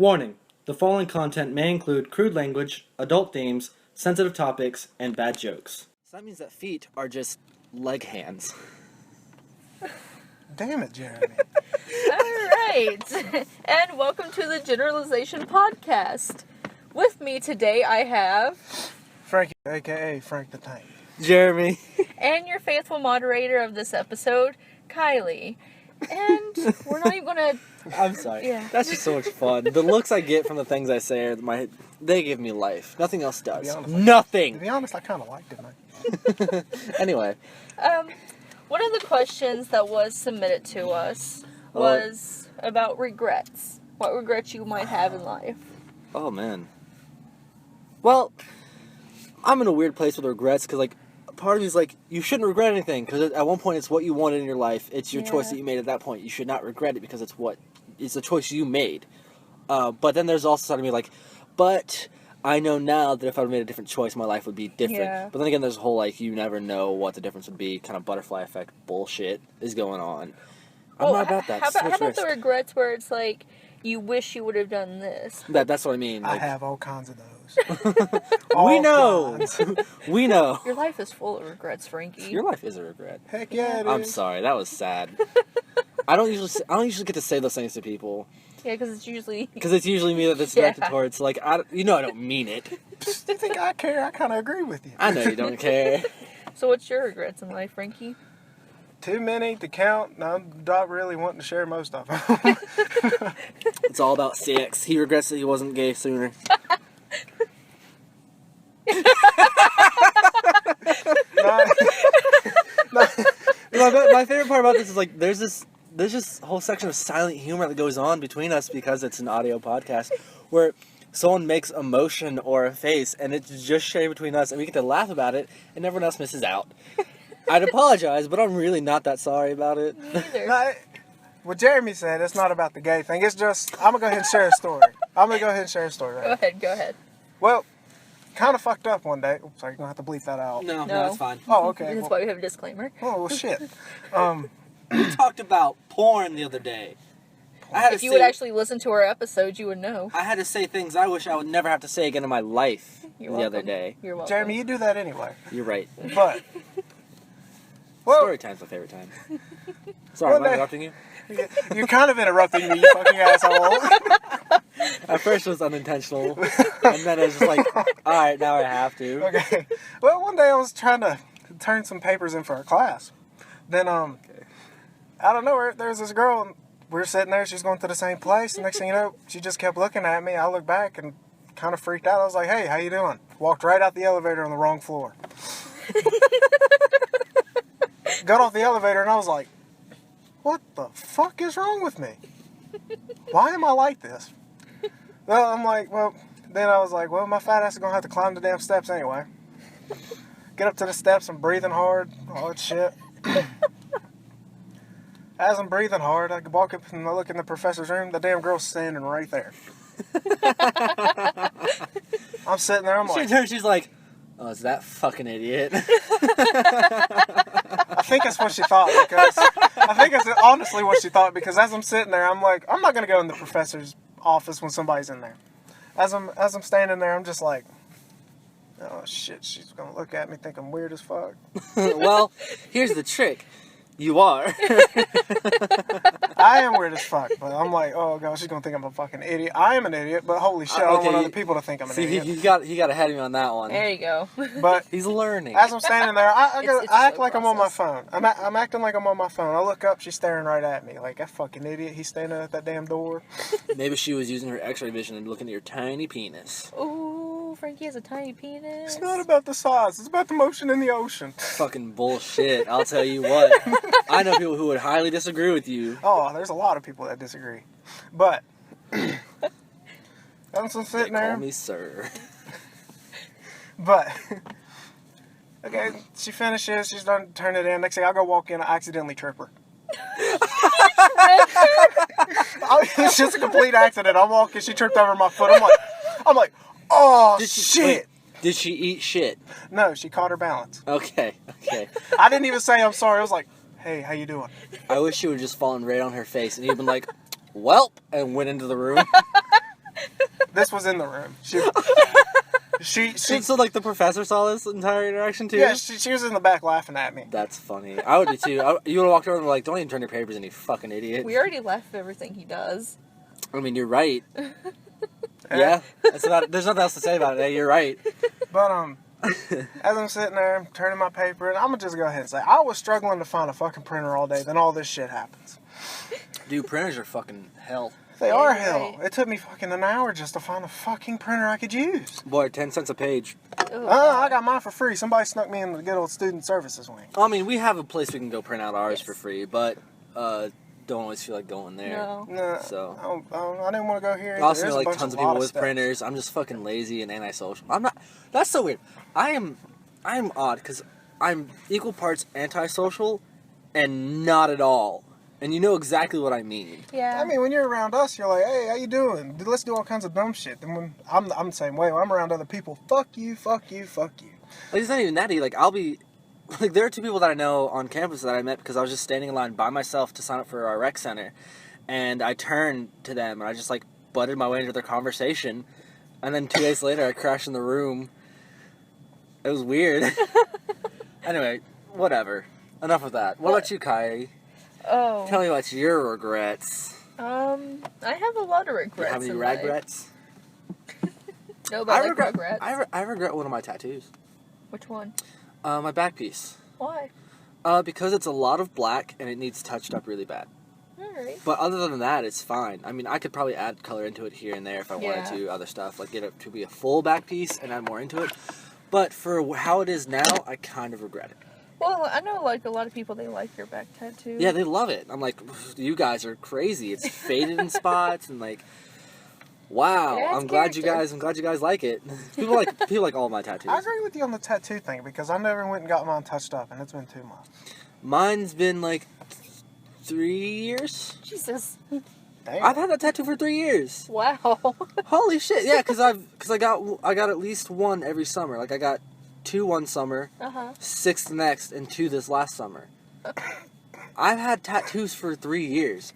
Warning: the following content may include crude language, adult themes, sensitive topics, and bad jokes. So that means that feet are just leg hands. Damn it, Jeremy. Alright, and welcome to the Generalization podcast. With me today I have... Frankie, a.k.a. Frank the Tank. Jeremy. And your faithful moderator of this episode, Kylie. And we're not even gonna... I'm sorry. Yeah. That's just so much fun. The looks I get from the things I say are they give me life. Nothing else does. To Nothing! be honest, I kind of liked it, man. Anyway. One of the questions that was submitted to us was about regrets. What regrets you might have in life. Oh, man. Well, I'm in a weird place with regrets, because, part of me is you shouldn't regret anything, because at one point it's what you wanted in your life. It's your choice that you made at that point. You should not regret it, because it's a choice you made. But then there's also something to me but I know now that if I made a different choice, my life would be different. Yeah. But then again, there's a whole, you never know what the difference would be, kind of butterfly effect bullshit is going on. I'm not about that. How about the regrets where it's you wish you would have done this? That's what I mean. I have all kinds of those. We know. We know. Your life is full of regrets, Frankie. Your life is a regret. Heck yeah, it I'm is. sorry. That was sad. I don't usually get to say those things to people. Yeah, because it's usually me that it's directed towards. I don't mean it. You think I care? I kind of agree with you. I know you don't care. So what's your regrets in life, Frankie? Too many to count. No, I'm not really wanting to share most of them. It's all about sex. He regrets that he wasn't gay sooner. My favorite part about this is there's this whole section of silent humor that goes on between us because it's an audio podcast where someone makes a motion or a face and it's just shared between us and we get to laugh about it and everyone else misses out. I'd apologize, but I'm really not that sorry about it. Me either. No, what Jeremy said, it's not about the gay thing. It's just, I'm going to go ahead and share a story. Right? Go ahead. Well, kind of fucked up one day. Oops, sorry, you're going to have to bleep that out. No, that's fine. Oh, okay. That's why we have a disclaimer. Oh, well, shit. We talked about porn the other day. If you would actually listen to our episodes, you would know. I had to say things I wish I would never have to say again in my life other day. You're welcome. Jeremy, you do that anyway. You're right. But, well, Story time's my favorite time. Sorry, am I interrupting you? You're kind of interrupting me, you fucking asshole. At first it was unintentional, and then it was just alright, now I have to. Okay. Well, one day I was trying to turn some papers in for a class. Then, out of nowhere, there was this girl, and we were sitting there, she was going to the same place, and next thing you know, she just kept looking at me. I looked back and kind of freaked out. I was like, hey, how you doing? Walked right out the elevator on the wrong floor. Got off the elevator, and I was like, what the fuck is wrong with me? Why am I like this? Well, then I was like, well, my fat ass is going to have to climb the damn steps anyway. Get up to the steps, I'm breathing hard, all that shit. As I'm breathing hard, I walk up and I look in the professor's room, the damn girl's standing right there. I'm sitting there, I'm like... She's like, oh, it's that fucking idiot. I think that's what she thought, because... I think it's honestly what she thought, because as I'm sitting there, I'm like, I'm not going to go in the professor's office when somebody's in there. As I'm standing there, I'm just like, oh shit, she's going to look at me, think I'm weird as fuck. Well, here's the trick. You are. I am weird as fuck, but I'm like, oh god, she's gonna think I'm a fucking idiot. I am an idiot, but holy shit, I don't want other people to think I'm an idiot. He got ahead of me on that one. There you go. But he's learning. As I'm standing there, I act like process. I'm on my phone. I'm acting like I'm on my phone. I look up, she's staring right at me, like that fucking idiot. He's standing at that damn door. Maybe she was using her X-ray vision and looking at your tiny penis. Ooh, Frankie has a tiny penis. It's not about the size. It's about the motion in the ocean. Fucking bullshit. I'll tell you what. I know people who would highly disagree with you. Oh, there's a lot of people that disagree. But I'm sitting there. Call me sir. But okay, she finishes. She's done turning it in. Next thing I go walk in, I accidentally trip her. It's just a complete accident. I'm walking. She tripped over my foot. I'm like, oh shit. Wait, did she eat shit? No, she caught her balance. Okay. I didn't even say I'm sorry. I was like, hey, how you doing? I wish she would have just fallen right on her face and you'd been like, welp, and went into the room. This was in the room. She So like the professor saw this entire interaction too? yeah, she was in the back laughing at me. That's funny. I would be too. You would have walked over and were like, don't even turn your papers in, you fucking idiot. We already left everything he does. I mean, you're right. Yeah. There's nothing else to say about it. Hey, you're right. But as I'm sitting there turning my paper in, I'm gonna just go ahead and say I was struggling to find a fucking printer all day. Then all this shit happens. Dude, printers are fucking hell. They Yeah, are you're hell. right. It took me fucking an hour just to find a fucking printer I could use. Boy, 10 cents a page. Ooh, I got mine for free. Somebody snuck me in the good old student services wing. I mean, we have a place we can go print out ours Yes. for free, but don't always feel like going there. No. No, So. I didn't want to go here. I also There's know a like bunch tons of lot people with steps. printers. I'm just fucking lazy and antisocial. I'm not. That's so weird. I am odd because I'm equal parts antisocial and not at all. And you know exactly what I mean. Yeah. I mean, when you're around us, you're like, hey, how you doing? Let's do all kinds of dumb shit. Then when I'm the same way. When I'm around other people, fuck you, fuck you, fuck you. Like, it's not even that. Like, I'll be... Like, there are two people that I know on campus that I met because I was just standing in line by myself to sign up for our rec center. And I turned to them and I just, like, butted my way into their conversation. And then 2 days later, I crashed in the room. It was weird. Anyway, whatever. Enough of that. What about you, Kai? Oh. Tell me about your regrets. I have a lot of regrets. Do you have any in life. regrets? No, but like regrets. I regret one of my tattoos. Which one? My back piece. Why? Because it's a lot of black and it needs touched up really bad. Alright. But other than that, it's fine. I mean, I could probably add color into it here and there if I wanted Yeah. to, other stuff, like get it to be a full back piece and add more into it. But for how it is now, I kind of regret it. Well, I know like a lot of people, they like your back tattoo. Yeah, they love it. I'm like, you guys are crazy. It's faded in spots and like, wow. Yeah, it's I'm glad you character. guys like it. People like all my tattoos. I agree with you on the tattoo thing because I never went and got mine touched up, and it's been 2 months. Mine's been like 3 years. Jesus. Damn. I've had that tattoo for 3 years. Wow. Holy shit! Yeah, because I got at least one every summer. Like I got 2 one summer, Uh-huh. 6 the next, and 2 this last summer. I've had tattoos for 3 years.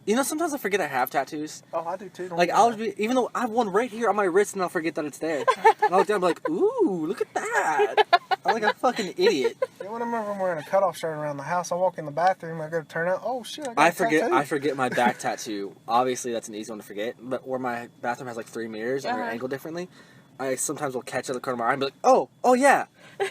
You know, sometimes I forget I have tattoos. Oh, I do too. Don't Like you I'll know? be, even though I have one right here on my wrist, and I'll forget that it's there. And I'll look down and be like, ooh, look at that! I'm like a fucking idiot. Yeah, when I remember I'm wearing a cutoff shirt around the house, I walk in the bathroom, I go to turn out, oh shit, I got a tattoo. I forget my back tattoo. Obviously, that's an easy one to forget. But where my bathroom has like 3 mirrors and they're Uh-huh. angled differently, I sometimes will catch at the corner of my eye and be like, oh yeah,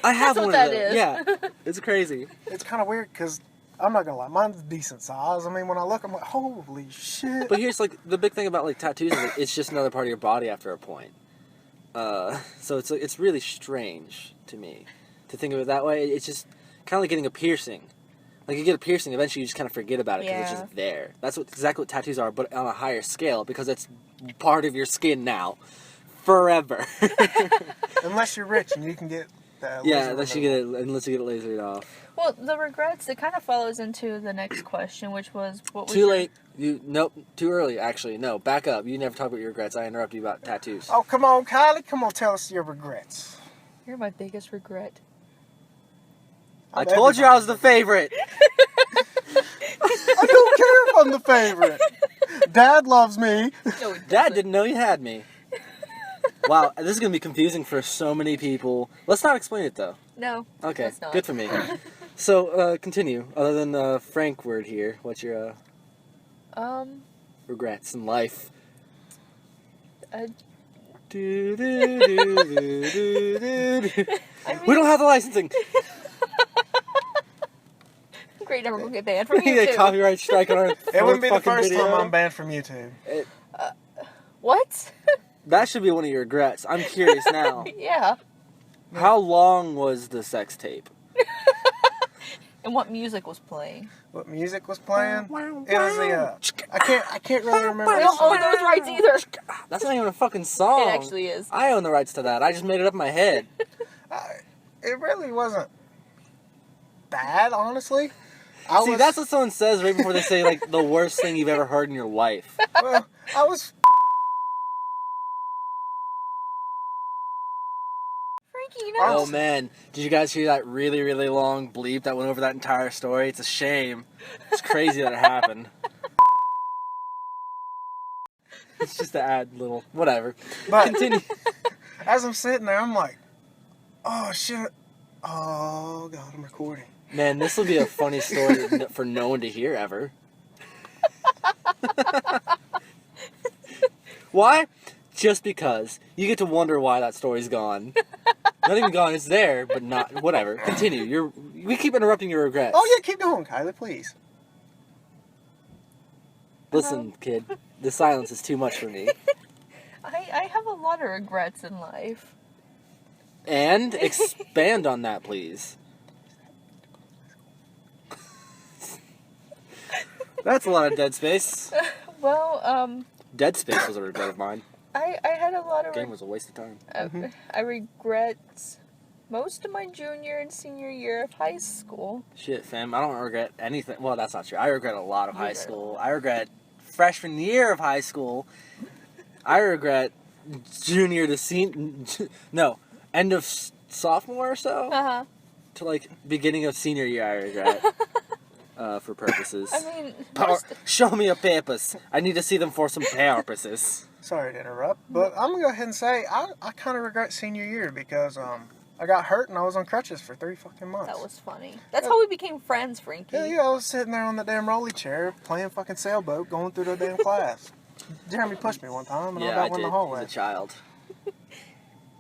I have That's one what of that those. is. Yeah, it's crazy. It's kind of weird because I'm not gonna lie, mine's decent size. I mean, when I look, I'm like, holy shit. But here's like the big thing about like tattoos is like, it's just another part of your body after a point. So it's really strange to me to think of it that way. It's just kind of like getting a piercing. Like you get a piercing, eventually you just kind of forget about it because it's Yeah. just there. That's exactly what tattoos are, but on a higher scale because it's part of your skin now, forever. Unless you're rich and you can get that. Yeah, unless you get it lasered off. Well, the regrets, it kind of follows into the next question, which was, what was Too your- late. Nope. Too early. Actually, no. Back up. You never talk about your regrets. I interrupt you about tattoos. Oh, come on, Kylie. Come on, tell us your regrets. You're my biggest regret. I told you I was the favorite. I don't care if I'm the favorite. Dad loves me. No, he Dad doesn't. didn't know you had me. Wow, this is gonna be confusing for so many people. Let's not explain it though. No. Okay, let's not. good for me. So, continue. Other than Frank word here, what's your regrets in life? I Do, do, do, do, do, do. I mean, We don't have the licensing. great, never gonna get banned from We need a YouTube. copyright strike on our It wouldn't be the fucking first video. time I'm banned from YouTube. What? That should be one of your regrets. I'm curious now. Yeah. How long was the sex tape? And what music was playing? What music was playing? It was the I can't really remember. I the don't song. own those rights either. That's not even a fucking song. It actually is. I own the rights to that. I just made it up in my head. It really wasn't bad, honestly. See, that's what someone says right before they say, like, the worst thing you've ever heard in your life. Well, I was. Frankie, you know. Oh, man. Did you guys hear that really, really long bleep that went over that entire story? It's a shame. It's crazy that it happened. It's just to add little whatever. But Continue. as I'm sitting there, I'm like, oh shit. Oh god, I'm recording. Man, this will be a funny story for no one to hear ever. Why? Just because. You get to wonder why that story's gone. Not even gone, it's there, but not. Whatever. Continue. We keep interrupting your regrets. Oh yeah, keep going, Kylie, please. Listen, kid, the silence is too much for me. I have a lot of regrets in life. And expand on that, please. That's a lot of dead space. Well, Dead space was a regret of mine. I had a lot of Game was a waste of time. I regret most of my junior and senior year of high school. Shit, fam, I don't regret anything. Well, that's not true. I regret a lot of You high regret a school. I regret freshman year of high school. I regret junior to senior. No, end of sophomore or so Uh-huh. to like beginning of senior year. I regret for purposes. I mean, Show me your papers. I need to see them for some purposes. Sorry to interrupt, but I'm gonna go ahead and say I kind of regret senior year because I got hurt and I was on crutches for 3 fucking months. that was funny. That's how we became friends, Frankie. Yeah, I was sitting there on the damn rolly chair playing fucking sailboat, going through the damn class. Jeremy pushed me one time and I Yeah, got I one did in the hallway. as a child.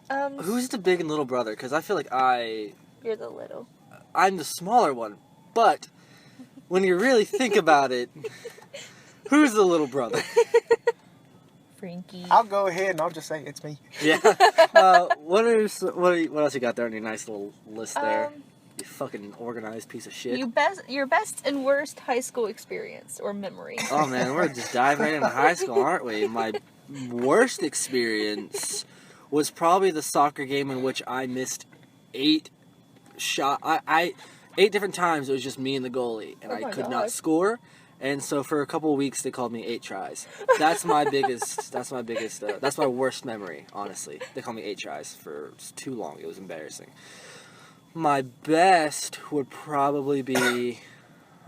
Um, Who's the big and little brother? Because I feel like You're the little. I'm the smaller one. But when you really think about it, who's the little brother? Frankie. I'll go ahead and I'll just say it's me. Yeah. What else you got there on your nice little list there? You fucking organized piece of shit. Your best and worst high school experience or memory. Oh man, we're just diving right into high school, aren't we? My worst experience was probably the soccer game in which I missed 8 shot. I 8 different times. It was just me and the goalie, and Oh I my could God. not score. And so for a couple of weeks, they called me 8 tries. That's my biggest. That's my worst memory. Honestly, they called me 8 tries for too long. It was embarrassing. My best would probably be.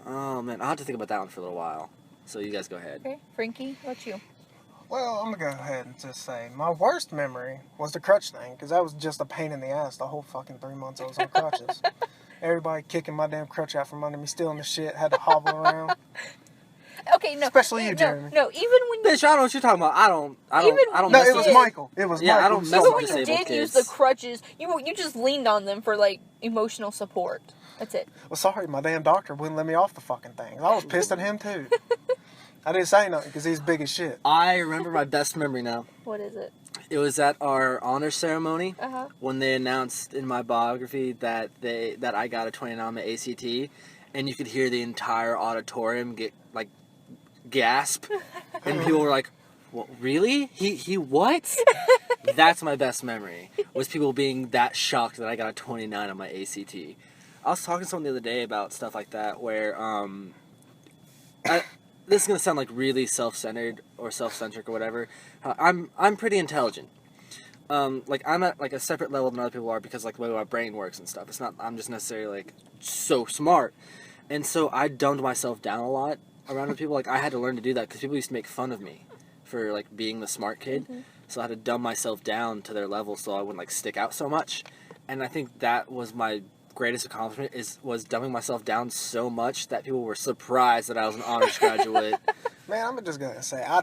Oh man, I'll have to think about that one for a little while. So you guys go ahead. Okay, Frankie, what's you? Well, I'm gonna go ahead and just say my worst memory was the crutch thing because that was just a pain in the ass the whole fucking 3 months I was on crutches. Everybody kicking my damn crutch out from under me, stealing the shit, had to hobble around. Okay, no. Especially you, no, Jeremy. No, even when Bitch, I don't know what you're talking about. I don't No, mess it with was did. Michael. It was Yeah, I Michael. don't mess So with even when you disabled did use kids. the crutches, you just leaned on them for like emotional support. That's it. Well, sorry, my damn doctor wouldn't let me off the fucking thing. I was pissed at him too. I didn't say nothing because he's big as shit. I remember my best memory now. What is it? It was at our honor ceremony Uh-huh. when they announced in my biography that I got a 29 on my ACT, and you could hear the entire auditorium get like gasp, and people were like, "What? Really? He what?" That's my best memory. Was people being that shocked that I got a 29 on my ACT. I was talking to someone the other day about stuff like that where this is gonna sound like really self-centered or self-centric or whatever. I'm pretty intelligent. Like I'm at like a separate level than other people are because like the way my brain works and stuff. It's not I'm just necessarily like so smart, and so I dumbed myself down a lot around other people. Like I had to learn to do that because people used to make fun of me for like being the smart kid. Mm-hmm. So I had to dumb myself down to their level so I wouldn't like stick out so much. And I think that was my greatest accomplishment was dumbing myself down so much that people were surprised that I was an honors graduate. Man, I'm just gonna say I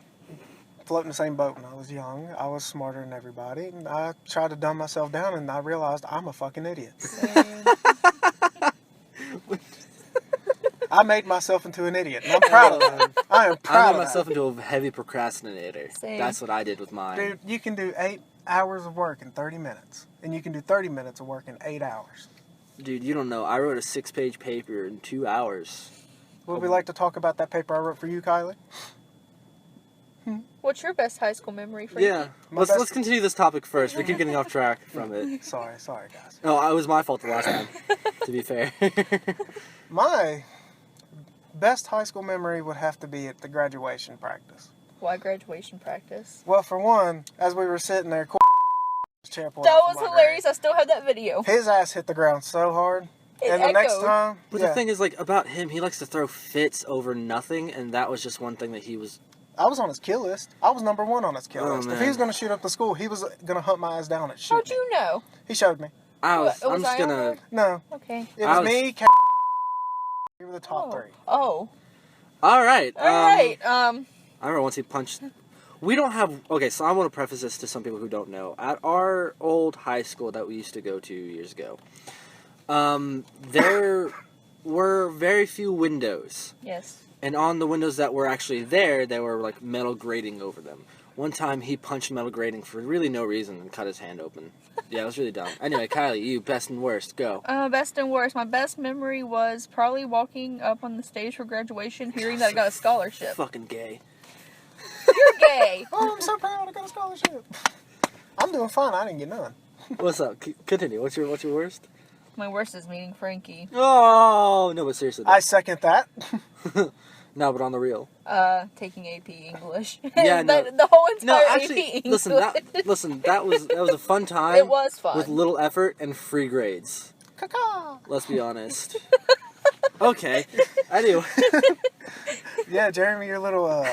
float in the same boat when I was young. I was smarter than everybody, and I tried to dumb myself down, and I realized I'm a fucking idiot. I made myself into an idiot, and I'm proud of that. I am I proud made of myself that. into a heavy procrastinator. Same. That's what I did with mine. Dude, you can do 8 hours of work in 30 minutes, and you can do 30 minutes of work in 8 hours. Dude, you don't know. I wrote a 6-page paper in 2 hours. Would we like to talk about that paper I wrote for you, Kylie? What's your best high school memory, Frankie? Yeah. My Let's best- continue this topic first. We keep getting off track from it. Sorry, guys. No, it was my fault the last time, to be fair. My best high school memory would have to be at the graduation practice. Why graduation practice? Well, for one, as we were sitting there, chair pulled That out was from my hilarious. I still have that video. grave. His ass hit the ground so hard. It And the next echoed. time, But yeah. the thing is, like, about him, he likes to throw fits over nothing, and that was just one thing that he was I was on his kill list. I was number 1 on his kill Oh, list. If man. he was going to shoot up the school, he was going to hunt my ass down and shoot How'd me. you know? He showed me. I'm Was just I gonna. on there? No, Okay. it I was was- me, we were the top 3. Oh. All right. All right. I remember once he punched. We don't have. Okay, so I want to preface this to some people who don't know. At our old high school that we used to go to years ago, there were very few windows. Yes. And on the windows that were actually there were like metal grating over them. One time he punched metal grating for really no reason and cut his hand open. Yeah, it was really dumb. Anyway, Kylie, you best and worst, go. Best and worst. My best memory was probably walking up on the stage for graduation, hearing that I got a scholarship. Fucking gay. You're gay. Oh, I'm so proud I got a scholarship. I'm doing fine. I didn't get none. What's up? Continue. What's your worst? My worst is meeting Frankie. Oh no, but seriously. I second that. No, but on the real. Taking AP English. Yeah, no. The whole entire No, AP actually, English. listen. That was a fun time. It was fun. With little effort and free grades. Caca. Let's be honest. Okay. Anyway. Yeah, Jeremy, your little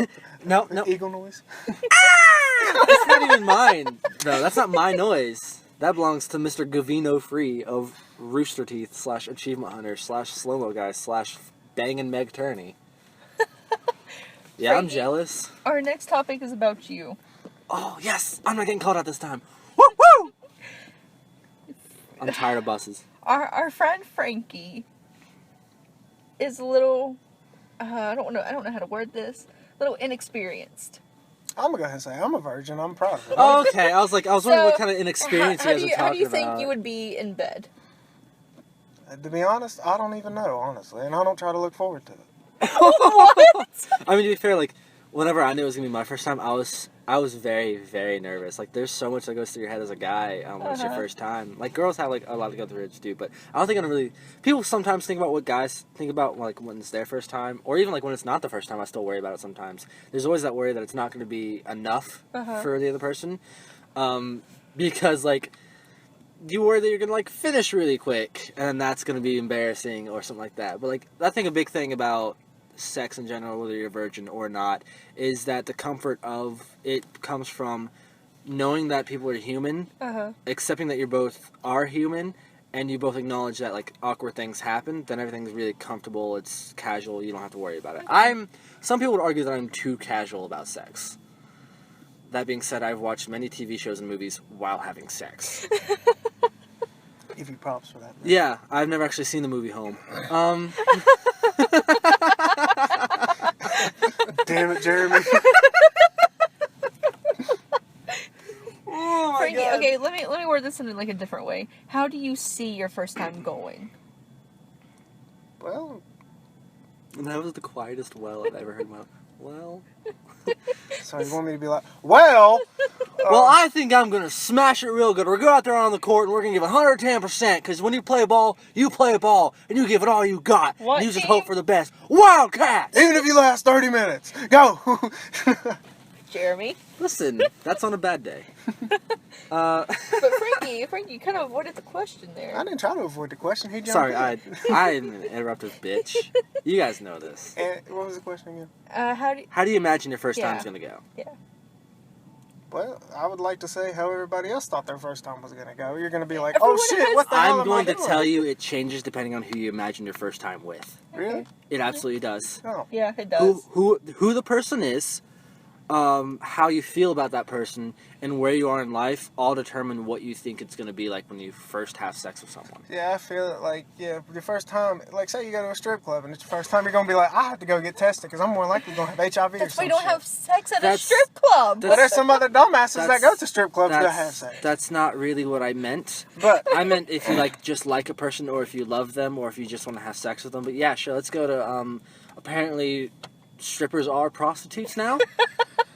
No. eagle noise. That's not even mine. No, that's not my noise. That belongs to Mr. Gavino Free of Rooster Teeth / Achievement Hunter / Slow Mo Guy / Bangin' Meg Turney. Yeah, I'm Frankie. jealous. Our next topic is about you. Oh, yes! I'm not getting called out this time. Woo woo! I'm tired of buses. Our friend Frankie is a little. I don't know how to word this. A little inexperienced. I'm going to go ahead and say I'm a virgin. I'm proud of it. Oh, okay, I was wondering what kind of how, inexperience how you guys do are you, talking how do you think about. you would be in bed? To be honest, I don't even know, honestly. And I don't try to look forward to it. What? I mean, to be fair, like, whenever I knew it was gonna be my first time, I was very, very nervous. Like, there's so much that goes through your head as a guy when it's your first time. Like, girls have like a lot to go through it too, but I don't think I'm really. People sometimes think about what guys think about like when it's their first time, or even like when it's not the first time. I still worry about it sometimes. There's always that worry that it's not going to be enough for the other person, because like. You worry that you're gonna like finish really quick, and that's gonna be embarrassing or something like that. But like, I think a big thing about sex in general, whether you're a virgin or not, is that the comfort of it comes from knowing that people are human, accepting that you both are human, and you both acknowledge that like awkward things happen. Then everything's really comfortable. It's casual. You don't have to worry about it. Some people would argue that I'm too casual about sex. That being said, I've watched many TV shows and movies while having sex. Give you props for that. Man. Yeah, I've never actually seen the movie Home. Damn it, Jeremy. Oh my Frankie, God. okay, let me word this in like a different way. How do you see your first time going? Well, That was the quietest well I've ever heard in my life. Well. so you want me to be like, well... Well, I think I'm going to smash it real good. We're going to go out there on the court and we're going to give 110%, because when you play a ball, you play a ball, and you give it all you got. What and you just team? hope for the best. Wildcats! Even if you last 30 minutes, go! Jeremy? Listen, that's on a bad day. But Frankie, you kind of avoided the question there. I didn't try to avoid the question. He jumped Sorry, in. I am an interruptive bitch. You guys know this. And what was the question again? How do you imagine your first Yeah. time's going to go? Yeah. Well, I would like to say how everybody else thought their first time was going to go. You're going to be like, Everyone oh shit, has- what the hell I'm am going I to doing? tell you it changes depending on who you imagine your first time with. Really? It absolutely does. Oh. Yeah, it does. Who the person is, how you feel about that person, and where you are in life all determine what you think it's going to be like when you first have sex with someone. Yeah, I feel it like, yeah, your first time, like say you go to a strip club and it's your first time, you're going to be like, I have to go get tested because I'm more likely going to have HIV or That's why something. you don't have sex at a That's- strip club. But there's some other dumbasses that That's- go to strip clubs that have sex. That's not really what I meant. But I meant if you just like a person, or if you love them, or if you just want to have sex with them. But yeah, sure, let's go to, apparently strippers are prostitutes now.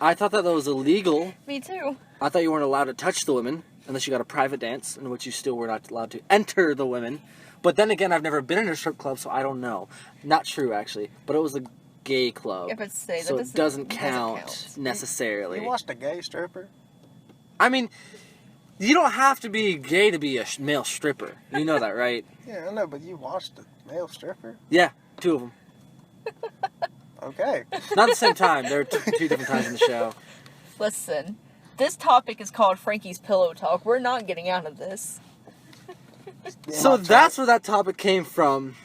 I thought that was illegal. Me too. I thought you weren't allowed to touch the women unless you got a private dance, in which you still were not allowed to enter the women. But then again, I've never been in a strip club, so I don't know. Not true, actually. But it was a gay club, Yeah, but say, that so it doesn't count count. necessarily. you watched a gay stripper? I mean, you don't have to be gay to be a male stripper. You know that, right? Yeah, I know, but you watched a male stripper? Yeah, 2 of them. Okay. Not at the same time. There are two different times in the show. Listen, this topic is called Frankie's Pillow Talk. We're not getting out of this. So that's where that topic came from.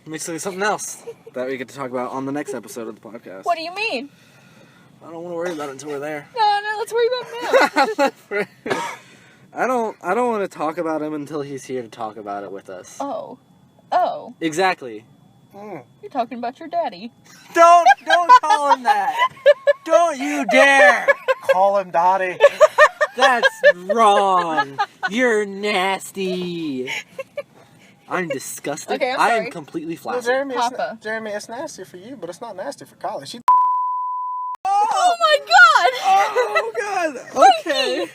Basically something else that we get to talk about on the next episode of the podcast. What do you mean? I don't want to worry about it until we're there. No, let's worry about it now. I don't want to talk about him until he's here to talk about it with us. Oh. Exactly. Mm. You're talking about your daddy. Don't call him that. Don't you dare. Call him Dottie. That's wrong. You're nasty. I'm disgusted. Okay, I'm I sorry. am completely Well, flattered. Papa. Jeremy, it's nasty for you, but it's not nasty for Kylie. She. Oh my god! Oh God. Okay.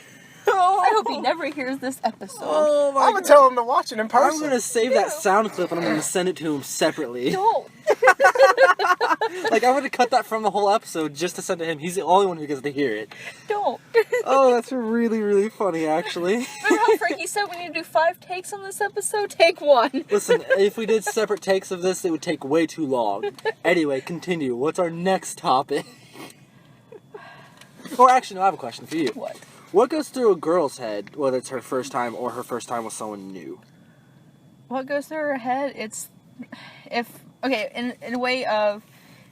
I hope he never hears this episode. Oh my I'm gonna God. tell him to watch it in person. I'm gonna save that sound clip and I'm gonna send it to him separately. Don't. Like I'm gonna cut that from the whole episode just to send to him. He's the only one who gets to hear it. Don't. Oh, that's really, really funny, actually. Remember how Frankie said we need to do 5 takes on this episode? Take 1. Listen, if we did separate takes of this, it would take way too long. Anyway, continue. What's our next topic? Or actually, no, I have a question for you. What? What goes through a girl's head, whether it's her first time or her first time with someone new? What goes through her head? It's in a way of,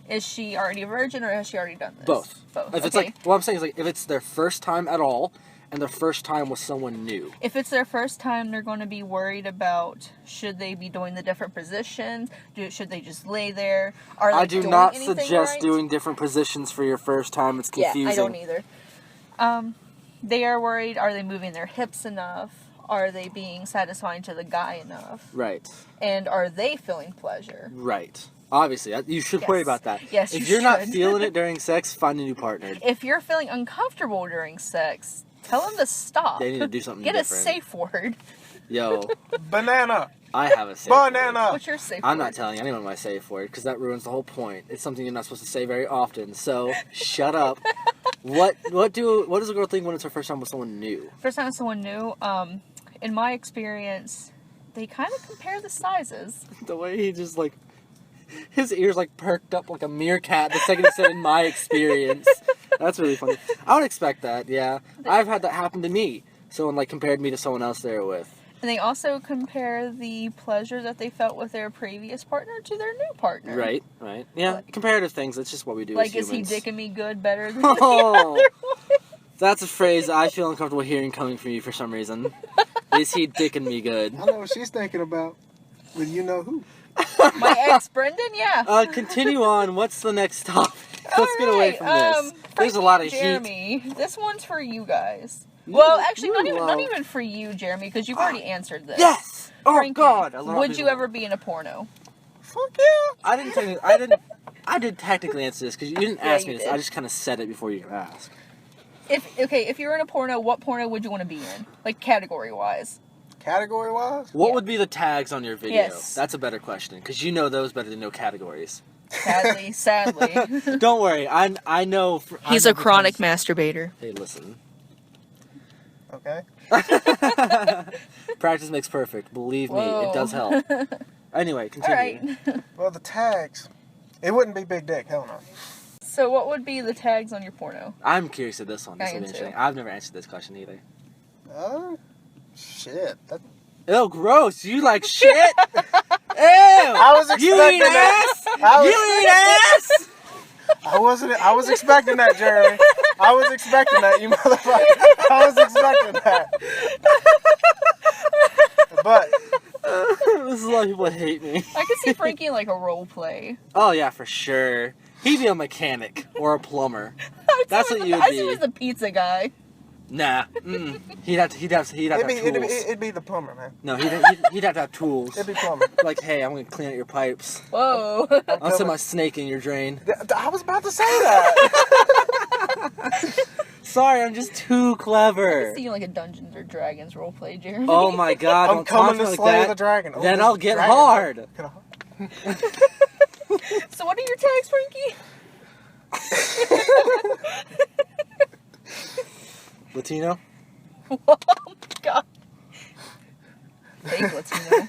is she already a virgin or has she already done this? Both. If it's okay. like, what I'm saying is like, if it's their first time at all, and their first time with someone new. If it's their first time, they're going to be worried about, should they be doing the different positions? Should they just lay there? Are they I do doing not anything suggest right? doing different positions for your first time. It's confusing. Yeah, I don't either. They are worried, are they moving their hips enough? Are they being satisfying to the guy enough? Right. And are they feeling pleasure? Right. Obviously, you should worry Yes. about that. Yes, if you you're not should. feeling it during sex, find a new partner. If you're feeling uncomfortable during sex, tell them to stop. They need to do something Get different. a safe word. Yo, Banana. I have a safe word. Banana. What's your safe I'm word? not telling anyone my safe word because that ruins the whole point. It's something you're not supposed to say very often. So shut up. What does a girl think when it's her first time with someone new? First time with someone new, in my experience, they kind of compare the sizes. The way he just like his ears like perked up like a meerkat the second he said "in my experience." That's really funny. I would expect that. Yeah, I've had that happen to me. Someone like compared me to someone else they were with. And they also compare the pleasure that they felt with their previous partner to their new partner. Right. Yeah, comparative things. That's just what we do Like, as is he humans. dicking me good better than Oh, that's a phrase I feel uncomfortable hearing coming from you for some reason. Is he dicking me good? I know what she's thinking about. But you know who? my ex Brendan? Yeah. Continue on. What's the next topic? Let's get away from this. There's a lot of heat. Jeremy, this one's for you guys. Well, actually, not Ooh, even for you, Jeremy, because you've already answered this. Yes. Oh Frankie, God. I love would you people. ever be in a porno? Fuck yeah. I did technically answer this because you didn't Yeah, ask you me this. did. I just kind of said it before you could ask. If you were in a porno, what porno would you want to be in? Like, category-wise. Category wise? What Yeah. would be the tags on your video? Yes. That's a better question because you know those better than know categories. Sadly. Don't worry. I know. He's I a know chronic because- masturbator. Hey, listen. Okay. Practice makes perfect. Believe me, Whoa. it does help. Anyway, continue. Alright. Well, the tags. It wouldn't be big dick. Hell no. So what would be the tags on your porno? I'm curious of this one. This I will am be interesting. too. I've never answered this question either. Shit. Oh, gross! You like shit? Ew! I was expecting You eat that. ass? I was- You eat ass? I was expecting that, Jeremy. I was expecting that, you motherfucker. I was expecting that. But This is why people hate me. I could see Frankie in like a role play. Oh yeah, for sure. He'd be a mechanic or a plumber. That's what you'd I see him be. as the pizza guy. Nah. He'd have to have tools. it'd be the plumber, man. No, he'd have to have tools. It'd be plumber. Like, hey, I'm gonna clean out your pipes. Whoa. I'll send my snake in your drain. I was about to say that. Sorry, I'm just too I clever. see you like a Dungeons or Dragons role play, Jeremy. Oh my God! I'm don't talk coming to like slay that. the dragon. Oh, Then this I'll get dragon. hard. So what are your tags, Frankie? Latino. Oh my god. Fake Latino.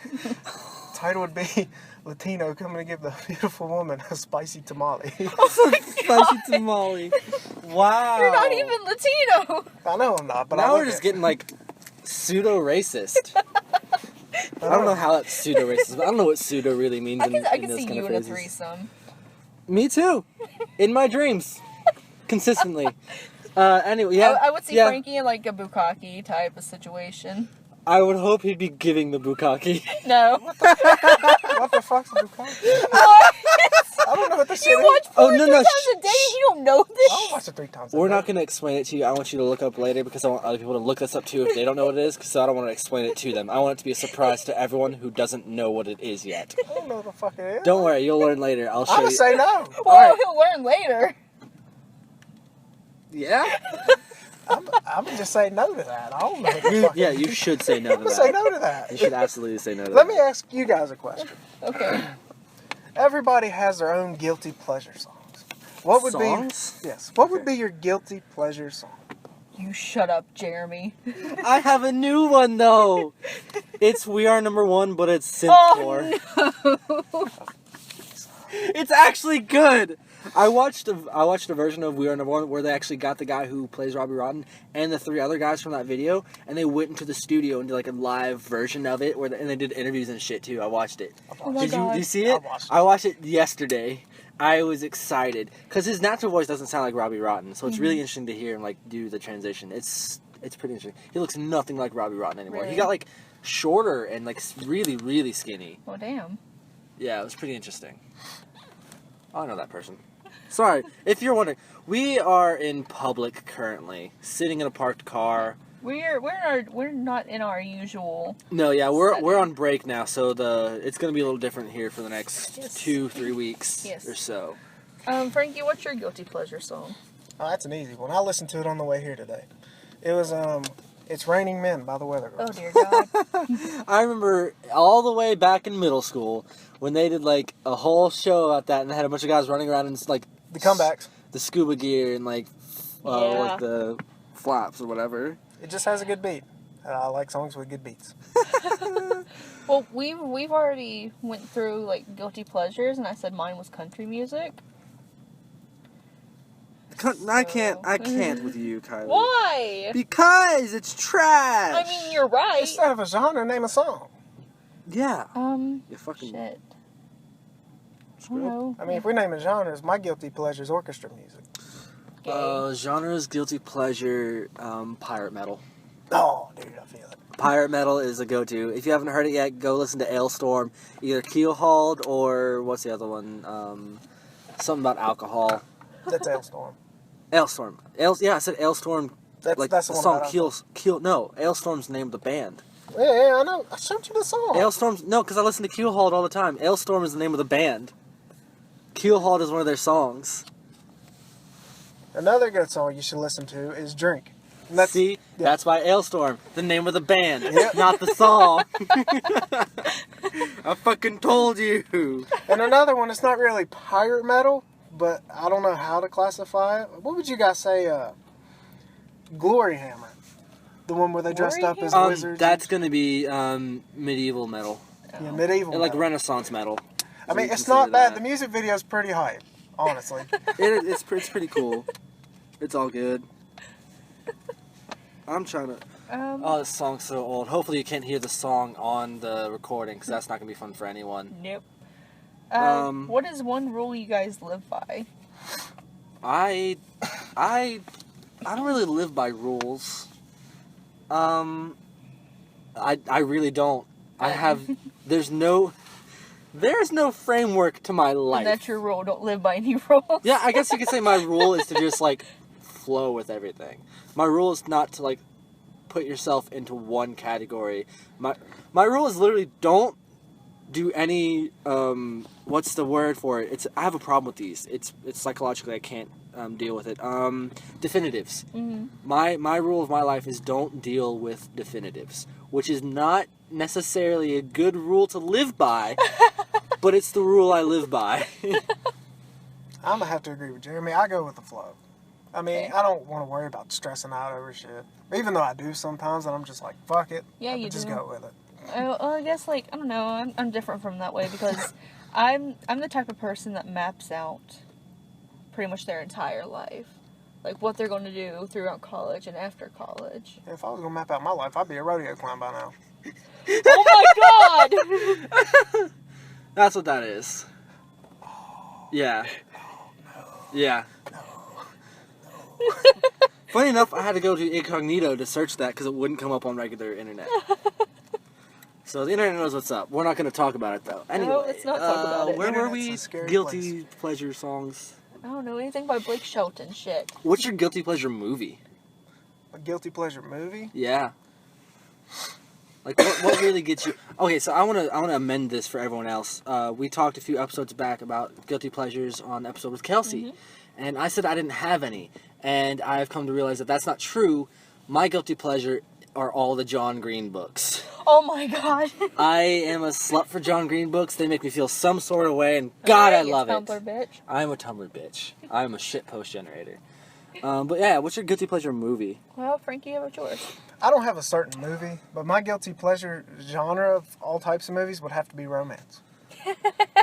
Title would be Latino coming to give the beautiful woman a spicy tamale. Spicy tamale. Wow. You're not even Latino. I know I'm not, but now I we're just getting like pseudo-racist. I don't know how that's pseudo-racist, but I don't know what pseudo really means. I can in those see kind you of in a phrases. threesome. Me too. In my dreams. Consistently. Anyway, yeah. I would see yeah. Frankie in like a bukkake type of situation. I would hope he'd be giving the bukkake. No. What the fuck's a bukkake? I don't know what this shit You is. watch porn Oh, no, 3 no, times a day and you don't know this? I'll watch it 3 times a We're day. not going to explain it to you. I want you to look up later because I want other people to look this up too if they don't know what it is, so I don't want to explain it to them. I want it to be a surprise to everyone who doesn't know what it is yet. I don't know what the fuck it is. Don't worry, you'll learn later. I'll show I'm gonna you. say no. Well, Alright. he'll learn later. Yeah? I'm gonna just say no to that. I don't know what the fuck. Yeah, you should say no to I'm gonna say that. no to that. You should absolutely say no to Let that. me ask you guys a question. Okay. Everybody has their own guilty pleasure songs. What would Songs? be? Yes. What would be your guilty pleasure song? You shut up, Jeremy. I have a new one though. It's We Are Number One, but it's synthcore. Oh, It's actually good. I watched a version of We Are Number One where they actually got the guy who plays Robbie Rotten and the 3 other guys from that video, and they went into the studio and did like a live version of it, and they did interviews and shit too. I watched it. Oh my Did God. you see it? I watched it. Yesterday. I was excited because his natural voice doesn't sound like Robbie Rotten, so it's really interesting to hear him like do the transition. It's pretty interesting. He looks nothing like Robbie Rotten anymore. Really? He got like shorter and like really really skinny. Oh, damn. Yeah, it was pretty interesting. I know that person. Sorry, if you're wondering, we are in public currently, sitting in a parked car. We're not in our usual. No, yeah, we're Setting. on break now, so it's gonna be a little different here for the next Yes. 2-3 weeks Yes. or so. Frankie, what's your guilty pleasure song? Oh, that's an easy one. I listened to it on the way here today. It was It's Raining Men by the Weather Oh Girls. dear God. I remember all the way back in middle school when they did like a whole show about that, and they had a bunch of guys running around in like The comebacks. the scuba gear and like Yeah. like the flaps or whatever. It just has a good beat. I like songs with good beats. Well, we've already went through like guilty pleasures, and I said mine was country music. I can't with you, Kylie. Why? Because it's trash. I mean, you're right. Instead of a genre, name a song. Yeah. You fucking Shit. I screw don't up. know. I mean, if we're naming genres, my guilty pleasure is orchestra music. Gay. Genres, guilty pleasure, pirate metal. Oh, dude, I feel it. Pirate metal is a go-to. If you haven't heard it yet, go listen to Ailstorm, either Keelhauled or what's the other one? Something about alcohol. That's Ailstorm. Ailstorm. Yeah, I said Ailstorm. That's Like the the one song about Keel. No, Ailstorm's the name of the band. Yeah, I know. I showed you the song. Ailstorm's no, because I listen to Keelhauled all the time. Ailstorm is the name of the band. Keelhauled is one of their songs. Another good song you should listen to is Drink. And that's, See, that's by Ailstorm, the name of the band, Yep. not the song. I fucking told you. And another one, it's not really pirate metal, but I don't know how to classify it. What would you guys say, Glory Hammer? The one where they dressed Glory up as Hammer? wizards? That's gonna be medieval metal, Yeah, medieval like metal. Renaissance metal. I mean, So you it's not consider bad. that. The music video is pretty hype, honestly. It's pretty cool. It's all good. I'm trying to. Oh, this song's so old. Hopefully, you can't hear the song on the recording, because that's not gonna be fun for anyone. Nope. Um, What is one rule you guys live by? I don't really live by rules. I really don't. I have. There's no framework to my life. And that's your rule. Don't live by any rules. Yeah, I guess you could say my rule is to just like flow with everything. My rule is not to like put yourself into one category. My rule is literally don't do any what's the word for it? I have a problem with these. It's psychologically I can't deal with it. Definitives. Mm-hmm. My rule of my life is don't deal with definitives, which is not necessarily a good rule to live by, but it's the rule I live by. I'm going to have to agree with Jeremy. I go with the flow. I mean, Okay. I don't want to worry about stressing out over shit. Even though I do sometimes, and I'm just like, fuck it. Yeah, I you just do. go with it. Well, I guess, like, I don't know, I'm different from that way because I'm the type of person that maps out pretty much their entire life. Like, what they're going to do throughout college and after college. If I was going to map out my life, I'd be a rodeo clown by now. Oh my god! That's what that is. Yeah. Yeah. Funny enough, I had to go to incognito to search that because it wouldn't come up on regular internet. So the internet knows what's up. We're not going to talk about it though. Anyway, let's not talk about it. Where were Internet's we? a scary Guilty pleasure songs. I don't know anything by Blake Shelton shit. What's your guilty pleasure movie? A guilty pleasure movie? Yeah. Like what really gets you? Okay, so I want to amend this for everyone else. We talked a few episodes back about guilty pleasures on the episode with Kelsey, and I said I didn't have any, and I've come to realize that that's not true. My guilty pleasure are all the John Green books. Oh my god. I am a slut for John Green books. They make me feel some sort of way, and God, I love Tumblr it. bitch. I'm a Tumblr bitch. I'm a shit post generator. But yeah, what's your guilty pleasure movie? Well, Frankie, how about yours? I don't have a certain movie, but my guilty pleasure genre of all types of movies would have to be romance.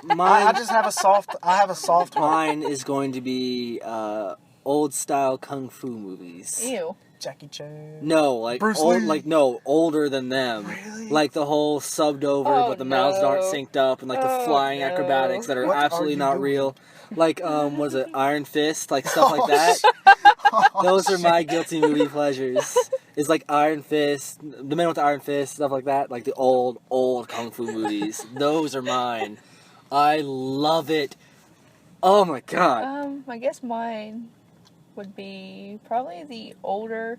Mine, I just have a soft. I have a soft heart. mine is going to be old style kung fu movies. Ew. Jackie Chan. No, like Bruce old, Lee. like no, older than them. Really? Like the whole subbed over, Oh, but the mouths aren't no. synced up, and like the Oh, flying no. acrobatics that are What are absolutely you not doing? real. Like was it Iron Fist, like stuff like Oh, that. Oh, Those are shit. my guilty movie pleasures. It's like Iron Fist, the Man with the Iron Fist, stuff like that. Like the old kung fu movies. Those are mine. I love it. Oh my god. I guess mine would be probably the older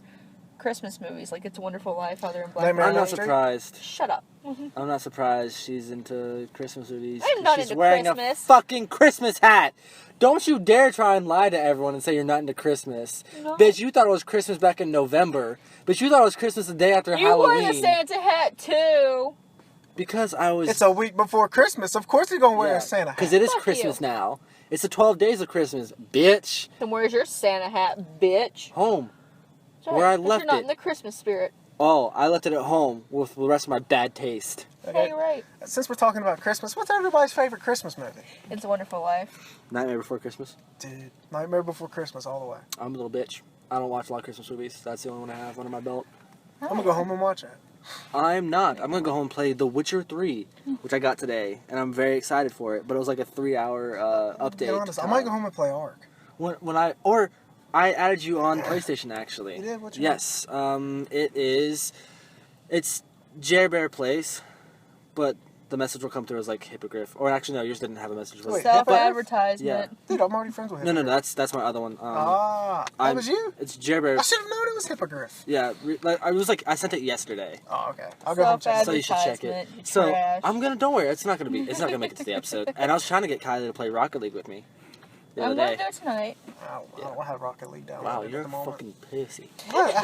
Christmas movies, like It's a Wonderful Life, How They're in Black. Nightmare I'm on not Elm Street? surprised. Shut up. I'm not surprised she's into Christmas movies. I'm not She's into wearing Christmas. a fucking Christmas hat. Don't you dare try and lie to everyone and say you're not into Christmas. No. Bitch, you thought it was Christmas back in November. But you thought it was Christmas the day after You Halloween. wore the Santa hat too. Because I was... It's a week before Christmas. Of course, you're gonna wear a Santa hat. Because it is Fuck Christmas you. now. It's the 12 days of Christmas, bitch. Then where's your Santa hat, bitch? Home. That's Where I because left you're not it. in the Christmas spirit. Oh, I left it at home with the rest of my bad taste. Okay, you're right. Since we're talking about Christmas, what's everybody's favorite Christmas movie? It's a Wonderful Life. Nightmare Before Christmas. Dude, Nightmare Before Christmas all the way. I'm a little bitch. I don't watch a lot of Christmas movies. That's the only one I have under my belt. I'm gonna go home and watch it. I'm not. I'm going to go home and play The Witcher 3, which I got today. And I'm very excited for it. But it was like a 3-hour update. Be honest, I might go home and play Ark. When I added you on PlayStation, actually. You did? What's your Yes. It's Jer Bear Plays, but the message will come through as like Hippogriff. Or actually, no, yours didn't have a message. It was- Wait, Self-advertisement. Dude, I'm already friends with him. No, that's my other one. That was you? It's Jer Bear. I should have known it was Hippogriff. Yeah, I sent it yesterday. Oh, okay. I'll go home and check it. So you should check it. Advertisement, you So trash. don't worry, it's not gonna make it to the episode. And I was trying to get Kylie to play Rocket League with me the I'm other gonna day. do it tonight. I don't have Rocket League down Wow, at you're the moment. fucking pissy. What?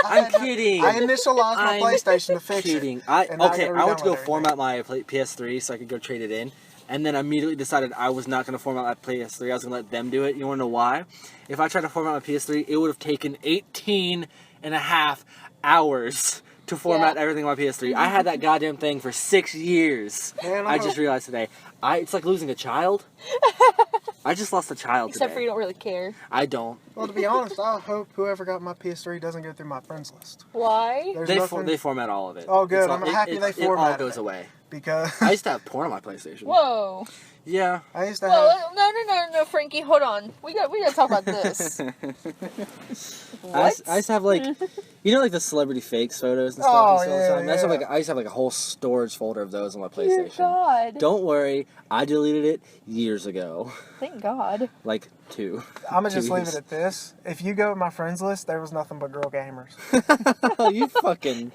I'm kidding. I initialized my I'm PlayStation to fix Kidding. it. and now Okay, gotta I went to go redownload everything. format my PS3 so I could go trade it in. And then immediately decided I was not going to format my PS3. I was going to let them do it. You want to know why? If I tried to format my PS3, it would have taken 18 and a half hours to format Yeah. everything on my PS3. I had that goddamn thing for 6 years. Man, I just realized today. It's like losing a child. I just lost a child Except for today. you don't really care. I don't. Well, to be honest, I hope whoever got my PS3 doesn't go through my friends list. Why? There's They nothing they format all of it. Oh, good. It's I'm happy they It all formatted goes it. away. because I used to have porn on my PlayStation. Whoa. Yeah. I used to Whoa, have. no, Frankie, hold on. We got to talk about this. What? I used to have like, you know, like the celebrity fakes photos and stuff. Oh, you see all the time? yeah, I used to have, yeah. like I used to have like a whole storage folder of those on my Dear PlayStation. God. Don't worry, I deleted it years ago, Thank God. like 2. I'm gonna just 2 leave years. it at this. If you go with my friends list, there was nothing but girl gamers. You fucking,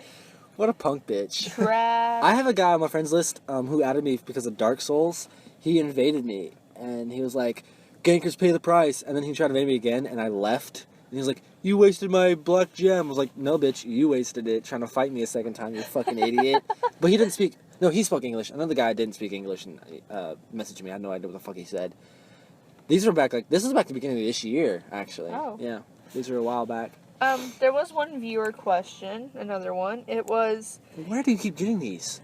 what a punk bitch. Trash. I have a guy on my friends list who added me because of Dark Souls. He invaded me, and he was like, "Gankers pay the price," and then he tried to invade me again, and I left. And he was like, "You wasted my black gem." I was like, "No, bitch, you wasted it trying to fight me a second time, you fucking idiot." But he didn't speak. No, he spoke English. Another guy didn't speak English and messaged me. I had no idea what the fuck he said. These were back this is back to the beginning of this year, actually. Oh. Yeah, these were a while back. There was one viewer question, another one. It was Where do you keep getting these?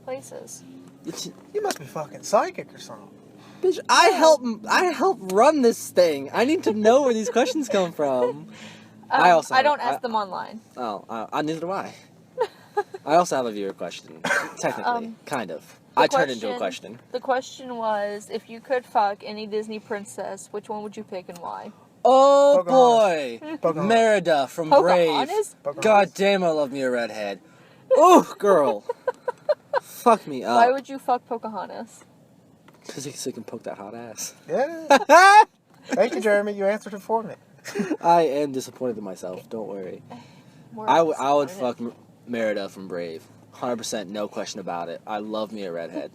places. You must be fucking psychic or something. Bitch, I help run this thing. I need to know where these questions come from. I don't ask them online. Oh, neither do I. I also have a viewer question. Technically, kind of. I turned into a question. The question was, if you could fuck any Disney princess, which one would you pick and why? Oh Pocahontas. boy, Pocahontas. Merida from Brave. Pocahontas? God damn, I love me a redhead. Ooh, girl. Fuck me up. Why would you fuck Pocahontas? Because he can poke that hot ass. Yeah. Thank you, Jeremy. You answered it for me. I am disappointed in myself. Don't worry. I would fuck Merida from Brave. 100%, no question about it. I love me a redhead.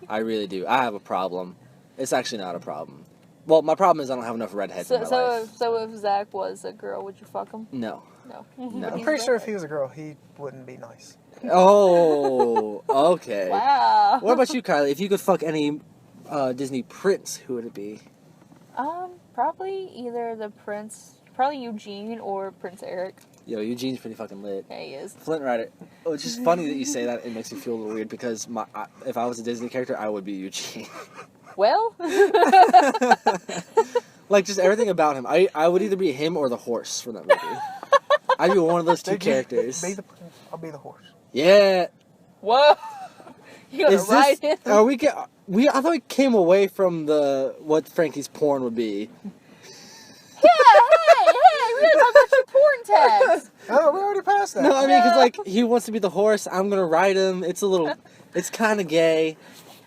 I really do. I have a problem. It's actually not a problem. Well, my problem is I don't have enough redheads in my life. So if Zach was a girl, would you fuck him? No. No. No. I'm pretty sure if he was a girl, he wouldn't be nice. Oh, okay. Wow. What about you, Kylie? If you could fuck any Disney prince, who would it be? Probably either the prince, probably Eugene or Prince Eric. Yo, Eugene's pretty fucking lit. Yeah, he is. Flint Rider. Oh, it's just funny that you say that. It makes me feel a little weird because if I was a Disney character, I would be Eugene. Well. Like, just everything about him. I would either be him or the horse from that movie. I'd be one of those two characters. Be the prince. I'll be the horse. Yeah. Whoa. You gonna ride him? Are we? I thought we came away from what Frankie's porn would be. Hey, we gotta talk about your porn tags. Oh, we already passed that. No, I mean, because, like, he wants to be the horse, I'm gonna ride him. It's kind of gay.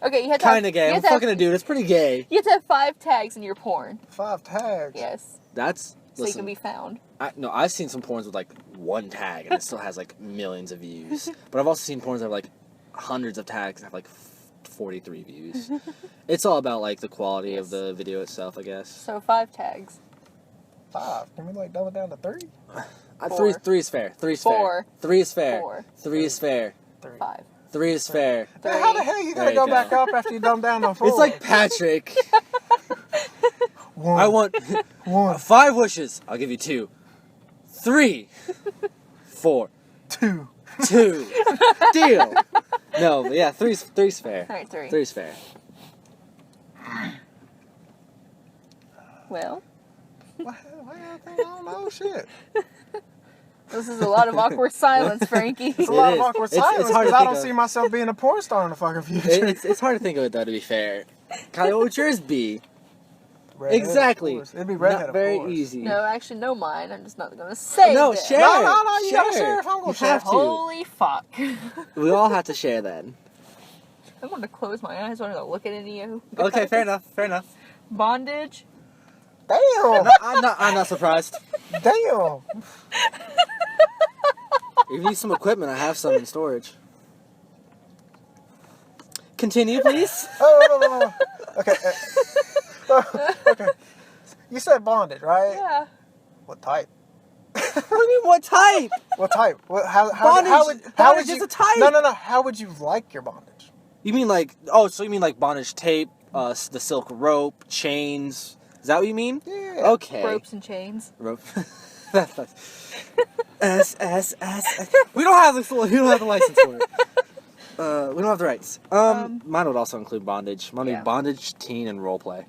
Okay, you have to Kind of gay. I'm fucking a dude. It's pretty gay. You have to have 5 tags in your porn. 5 tags. Yes. That's, So you can be found. I've seen some porns with, like, 1 tag, and it still has, like, millions of views. But I've also seen porns that have, like, hundreds of tags and have, like, 43 views. It's all about, like, the quality of the video itself, I guess. So 5 tags. 5. Can we, like, dumb it down to 3? 3 is fair. 3 is Four. fair. 3 is fair. 4. 3 is fair. 3. 5. 3 is fair. Then how the hell you There gonna you go go. back up after you dumb down to 4? It's like Patrick. 1. I want 1. 5 wishes. I'll give you 2. 3. 4. 2. 2. Deal. No, but yeah, 3's fair. Alright, 3. 3's fair. Well, Why I don't know shit. this is a lot of awkward silence, Frankie. It's a lot It of is. awkward It's silence hard to because I think don't of. see myself being a porn star in the fucking future. It's hard to think of it, though, to be fair. Kylie, what would yours be? Redhead, of Exactly. course. It'd be redhead, Not of very course. easy. No, actually, no mine. I'm just not gonna say No, this. share. No, you gotta share if I'm gonna You share. have to. Holy fuck. We all have to share then. I'm gonna close my eyes. I'm gonna look at any of you. Okay, fair enough. Fair enough. Bondage. Damn. No, I'm not surprised. Damn. If you need some equipment, I have some in storage. Continue, please. Oh. Okay. Okay. You said bondage, right? Yeah. What type? What do you mean, what type? What type? How Bondage would is you? a type. No. How would you like your bondage? You mean like, so you mean like bondage tape, the silk rope, chains? Is that what you mean? Yeah. Okay. Ropes and chains. Rope. S. We don't have the license for it. We don't have the rights. Mine would also include bondage. Mine would Yeah. be bondage, teen, and roleplay.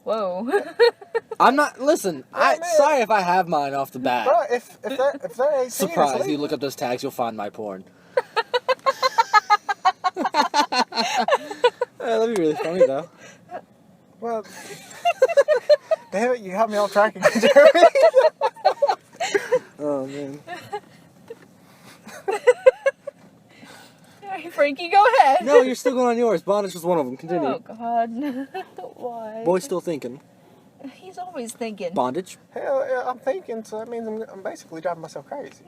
Whoa. I'm not. Listen, man. sorry if I have mine off the bat. Bro, if they're 18, Surprise! it's You legal. look up those tags, you'll find my porn. That'd be really funny though. Well, damn it, you helped me off track again, Jeremy. Oh man. Alright, Frankie, go ahead. No, you're still going on yours. Bondage was one of them. Continue. Oh, God. Why? Boy's still thinking. He's always thinking. Bondage. Hell, yeah, I'm thinking, so that means I'm basically driving myself crazy.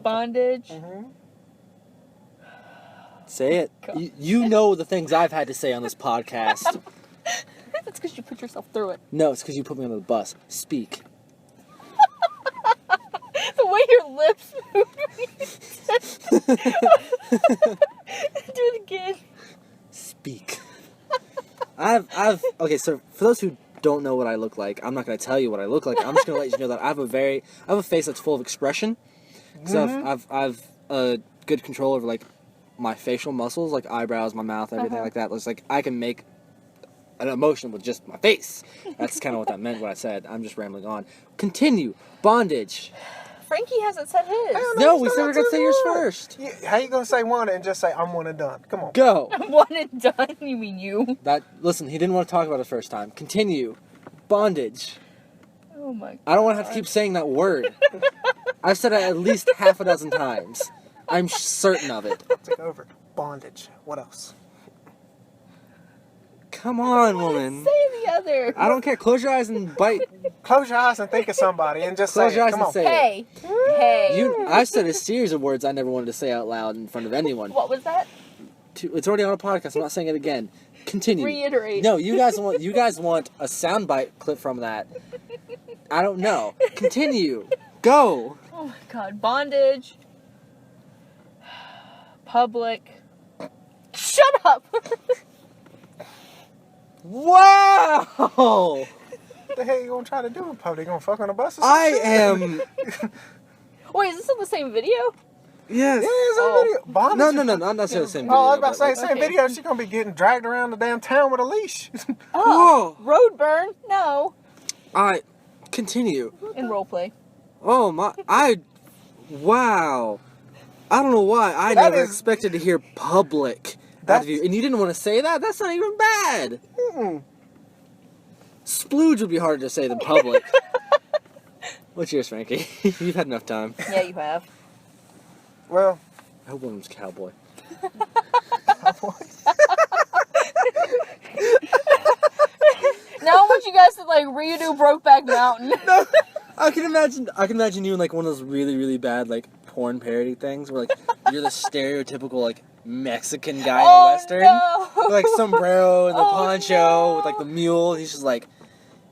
Bondage. Mm-hmm. Say it. God. You know the things I've had to say on this podcast. That's because you put yourself through it. No, it's because you put me on the bus. Speak. The way your lips move. Do it again. Speak. Okay, so for those who don't know what I look like, I'm not going to tell you what I look like. I'm just going to let you know that I have a face that's full of expression. So I've good control over, like, my facial muscles, like eyebrows, my mouth, everything like that. It's like I can make an emotion with just my face. That's kind of what that meant, what I said. I'm just rambling on. Continue. Bondage. Frankie hasn't said his. No, we said we're going to say yours first. How you gonna say one and just say I'm one and done? Come on. Go. One and done? You mean you? Listen, he didn't want to talk about it first time. Continue. Bondage. Oh my god. I don't want to have to keep saying that word. I've said it at least half a dozen times. I'm certain of it. Take over. Bondage. What else? Come on, woman. Say the other. I don't care. Close your eyes and bite. Close your eyes and think of somebody and just Close say your it. eyes Come and on. say it. Hey. I said a series of words I never wanted to say out loud in front of anyone. What was that? It's already on a podcast. I'm not saying it again. Continue. Reiterate. No, you guys want a soundbite clip from that. I don't know. Continue. Go. Oh my god. Bondage. Public. Shut up! Wow. What the hell you gonna try to do in public? You gonna fuck on a bus or something? I am. Wait, is this in the same video? Yes. Yeah, it's a video. Bondage. No, not necessarily the same video. Oh, I was about to say, but, same Okay. video. She's gonna be getting dragged around the damn town with a leash. Oh, Whoa. road burn? No. Continue. In roleplay. Oh my! Wow. I don't know why. I That never is- expected to hear public out of you, and you didn't want to say that. That's not even bad. Mm. Splooge would be harder to say than public. What's yours, Frankie? You've had enough time. Yeah, you have. Well, I hope one was cowboy. Now I want you guys to like redo Brokeback Mountain. No, I can imagine you in like one of those really, really bad like porn parody things where like you're the stereotypical like Mexican guy in a western, no. with, like sombrero and the Oh, poncho no. with like the mule. He's just like,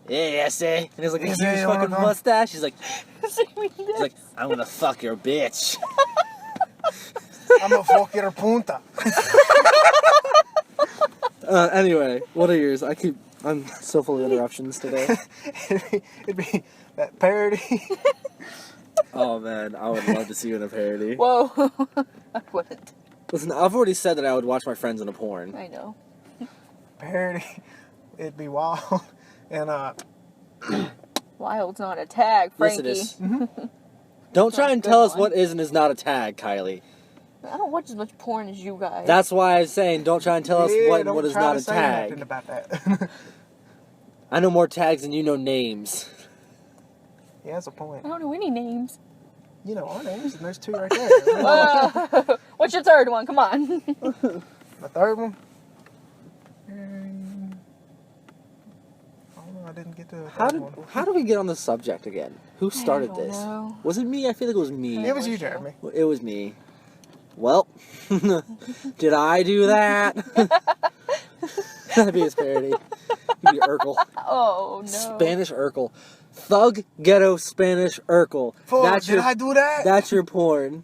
yeah, say, and he's like a Yeah, huge say, you wanna fucking go? mustache. He's like, See me he's this? like, I'm gonna fuck your bitch. I'm a fuck your punta. Anyway, what are yours? I'm so full of interruptions today. It'd be that parody. Oh man, I would love to see you in a parody. Whoa. I wouldn't. Listen, I've already said that I would watch my friends in a porn. I know. Parody. It'd be wild. And Wild's not a tag, Yes, Frankie. it is. Don't try Not a and good tell us one. what is and is not a tag, Kylie. I don't watch as much porn as you guys. That's why I'm saying don't try and tell us what and don't what is try not to a say tag. nothing about that. I know more tags than you know names. Yeah, that's a point. I don't know any names. You know our names, and there's two right there. What's your third one? Come on. The third one. I don't know. I didn't get to the third one. How did we get on the subject again? Who started don't this? know. Was it me? I feel like it was me. It was you, Jeremy. It was me. Well, did I do that? That'd be his parody. He'd be Urkel. Oh no. Spanish Urkel. Thug ghetto Spanish Urkel. Fuck, did I do that? That's your porn.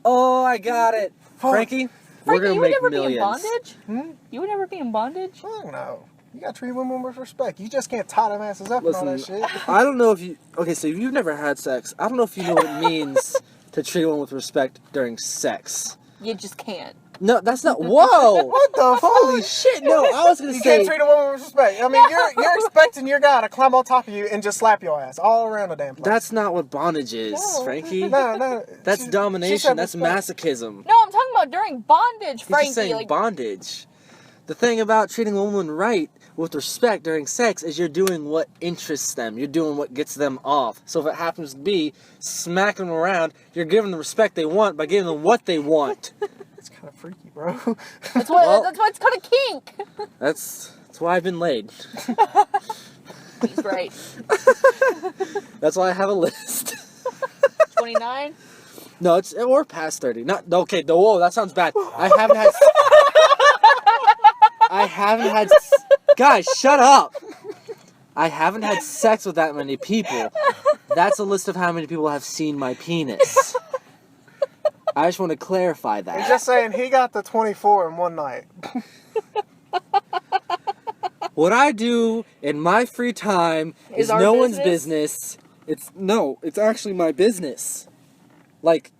Oh, I got it. Fuck. Frankie, we're Frankie, gonna you would make never be in millions. bondage? Hmm? You would never be in bondage? I don't know. You gotta treat women with respect. You just can't tie them asses up Listen, and all that shit. I don't know if you. Okay, so you've never had sex. I don't know if you know what it means to treat one with respect during sex. You just can't. No, that's not. Whoa! What the Holy fuck? shit! No, I was gonna You say. can't treat a woman with respect. I mean, you're expecting your guy to climb on top of you and just slap your ass all around the damn place. That's not what bondage is, No. Frankie. No. That's She domination. said That's respect. masochism. No, I'm talking about during bondage, He's Frankie. just saying Like, bondage. The thing about treating a woman right with respect during sex is you're doing what interests them. You're doing what gets them off. So if it happens to be smacking them around, you're giving them the respect they want by giving them what they want. It's kind of freaky, bro. that's why Well- that's why it's called a kink. That's why I've been laid. He's right. That's why I have a list. 29. No, we're past 30. Not okay. Whoa, that sounds bad. I haven't had. Guys, shut up. I haven't had sex with that many people. That's a list of how many people have seen my penis. I just want to clarify He's that. just saying he got the 24 in one night. What I do in my free time is our no one's business? business. It's actually my business. Like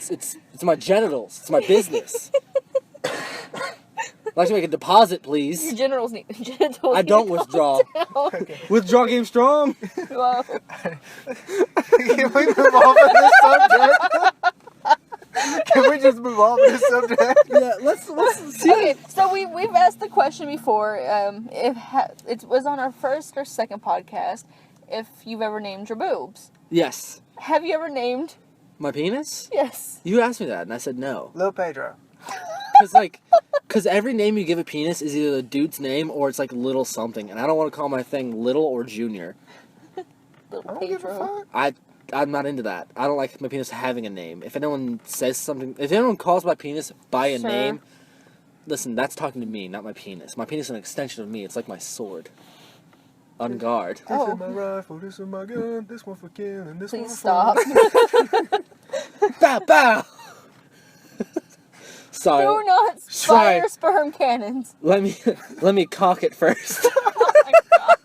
It's my genitals. It's my business. I'd like to make a deposit, Your please. genitals need I to don't calm withdraw. down. Withdraw game strong. Whoa. Can we move on from this subject? Can we just move on from this subject? Yeah, let's see. Okay, so we've asked the question before. It was on our first or second podcast. If you've ever named your boobs, Yes. have you ever named? My penis? Yes. You asked me that, and I said no. Lil Pedro. Because every name you give a penis is either a dude's name or it's like little something, and I don't want to call my thing little or junior. Little I don't give a Pedro. fuck. I'm not into that. I don't like my penis having a name. If anyone says something, if anyone calls my penis by a Sure. name, listen, that's talking to me, not my penis. My penis is an extension of me. It's like my sword. On guard. This Oh. is my rifle, this is my gun, this one for killing, this one Please for stop. Bow, bow! Sorry. Do not Sorry. fire sperm cannons. Let me cock it first. Oh my god.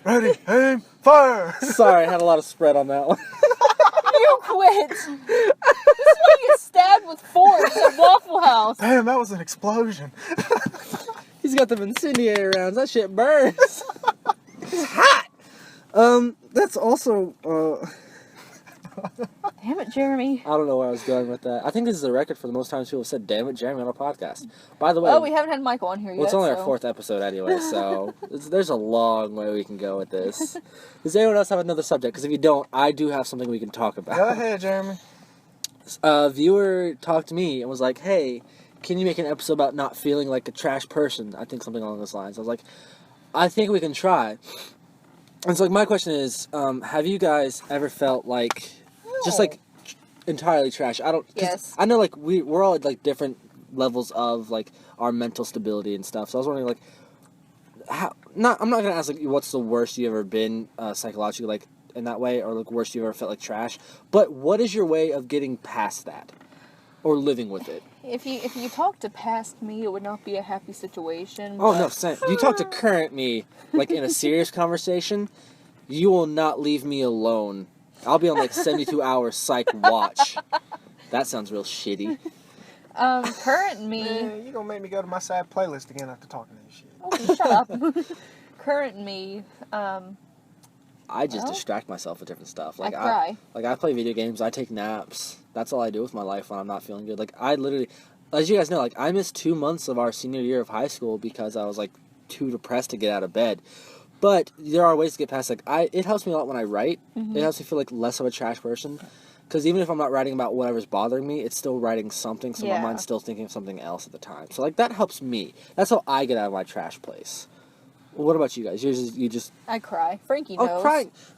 Ready, aim, fire! Sorry, I had a lot of spread on that one. You quit. This is why you get stabbed with forks at Waffle House. Damn, that was an explosion. He's got them incendiary rounds. That shit burns. It's hot. That's also, Damn it, Jeremy. I don't know where I was going with that. I think this is a record for the most times people have said, damn it, Jeremy, on a podcast. By the way, Oh, we haven't had Michael on here yet. well, it's only so. our 4th episode anyway, so there's a long way we can go with this. Does anyone else have another subject? Because if you don't, I do have something we can talk about. Go ahead, Jeremy. A viewer talked to me and was like, hey, can you make an episode about not feeling like a trash person? I think something along those lines. I was like, I think we can try. And so, like, my question is, have you guys ever felt like, just like, entirely trash? I don't. 'Cause Yes. I know, like, we're all at like different levels of like our mental stability and stuff. So I was wondering, like, how? Not. I'm not gonna ask like what's the worst you ever been psychologically, like in that way, or like worst you ever felt like trash. But what is your way of getting past that, or living with it? If you talk to past me, it would not be a happy situation. Oh but- no, Sam, you talk to current me, like in a serious conversation, you will not leave me alone. I'll be on like 72 hours psych watch. That sounds real shitty. Current me. Man, you gonna make me go to my sad playlist again after talking this shit. Oh, shut up. Current me. I just Well, distract myself with different stuff. I Like cry. I play video games, I take naps. That's all I do with my life when I'm not feeling good. Like I literally, as you guys know, like I missed 2 months of our senior year of high school because I was like too depressed to get out of bed. But there are ways to get past. Like it helps me a lot when I write. Mm-hmm. It helps me feel like less of a trash person. Because even if I'm not writing about whatever's bothering me, it's still writing something, so my Yeah. mind's still thinking of something else at the time. So like that helps me. That's how I get out of my trash place. What about you guys? You just I cry. Frankie knows. oh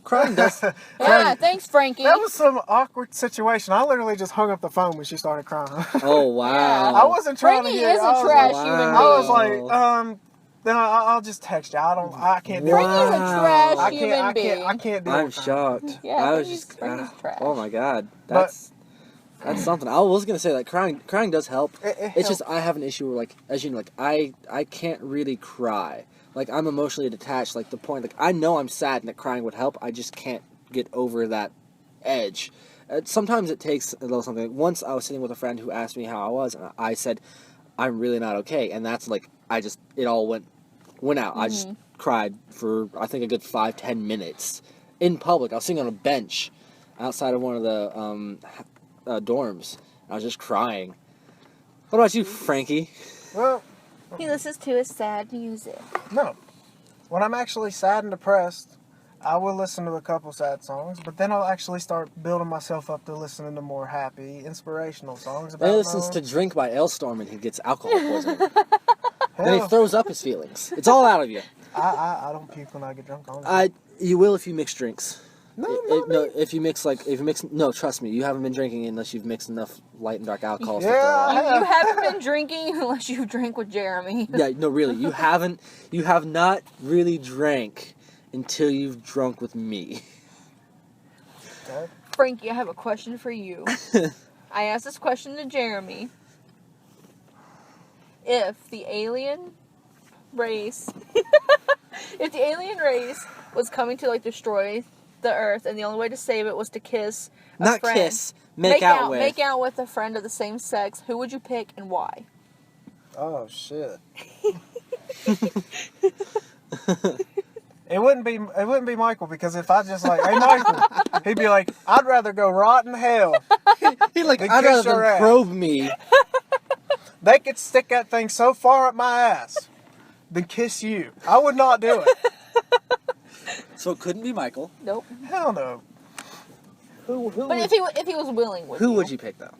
crying does. Yeah, thanks, Frankie. That was some awkward situation. I literally just hung up the phone when she started crying. Oh wow. I wasn't trying Frankie to hear. is I a was trash like, human being. I was like, then I'll just text you. I can't do it. Frankie's a Wow. trash I human can't. being. I can't do it. I'm shocked. Yeah, I was Frankie's- just Frankie's trash. oh my god. That's something. I was gonna say like crying does help. It It's just I have an issue where like as you know like I can't really cry. Like I'm emotionally detached. Like the point like I know I'm sad and that crying would help. I just can't get over that edge. Sometimes it takes a little something. Once I was sitting with a friend who asked me how I was, and I said I'm really not okay, and that's like it all went out. I just cried for I think a good 5-10 minutes in public. I was sitting on a bench outside of one of the dorms. I was just crying. What about you, Frankie? Well, He listens to his sad music. no. When I'm actually sad and depressed, I will listen to a couple sad songs, but then I'll actually start building myself up to listening to more happy, inspirational songs. He listens to Drink by Elstorm and he gets alcohol poisoning. Then he Hell, throws up his feelings. It's all out of you. I don't puke when I get drunk. Honestly. You will if you mix drinks. No, If you mix no, trust me, you haven't been drinking unless you've mixed enough light and dark alcohols. Yeah, to throw up. I You haven't been drinking unless you drank with Jeremy. Yeah, no, really, you have not really drank until you've drunk with me. Okay. Frankie, I have a question for you. I asked this question to Jeremy. If the alien race was coming to like destroy the Earth, and the only way to save it was to kiss a Not friend. kiss. Make out with. Make out with a friend of the same sex. Who would you pick and why? Oh shit. It wouldn't be Michael, because if I just like, hey Michael, he'd be like, I'd rather go rot in hell. He'd like, Then I'd kiss rather your than ass. probe me. They could stick that thing so far up my ass than kiss you. I would not do it. So it couldn't be Michael. Nope. Hell no. Who But would, if he was willing, who would you pick though?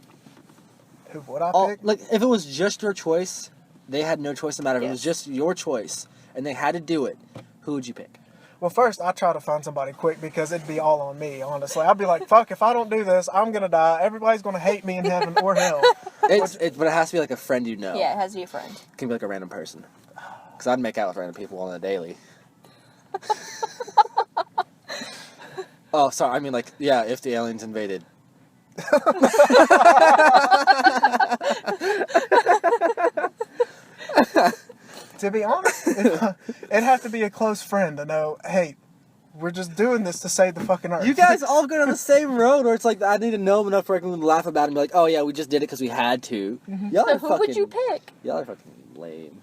Who would I Oh, pick? like if it was just your choice, they had no choice no matter. If it was Yes. just your choice and they had to do it, who would you pick? Well, first, I try to find somebody quick because it'd be all on me, honestly. I'd be like, fuck, if I don't do this, I'm going to die. Everybody's going to hate me in heaven or hell. But it has to be like a friend you know. Yeah, it has to be a friend. It can be like a random person. Because I'd make out with random people on a daily. Oh, sorry. I mean, like, yeah, if the aliens invaded. To be honest, it'd have to be a close friend to know, hey, we're just doing this to save the fucking Earth. You guys all go down the same road, or it's like I need to know him enough where I can laugh about it and be like, oh yeah, we just did it because we had to. Y'all So are who fucking, would you pick? Y'all are fucking lame.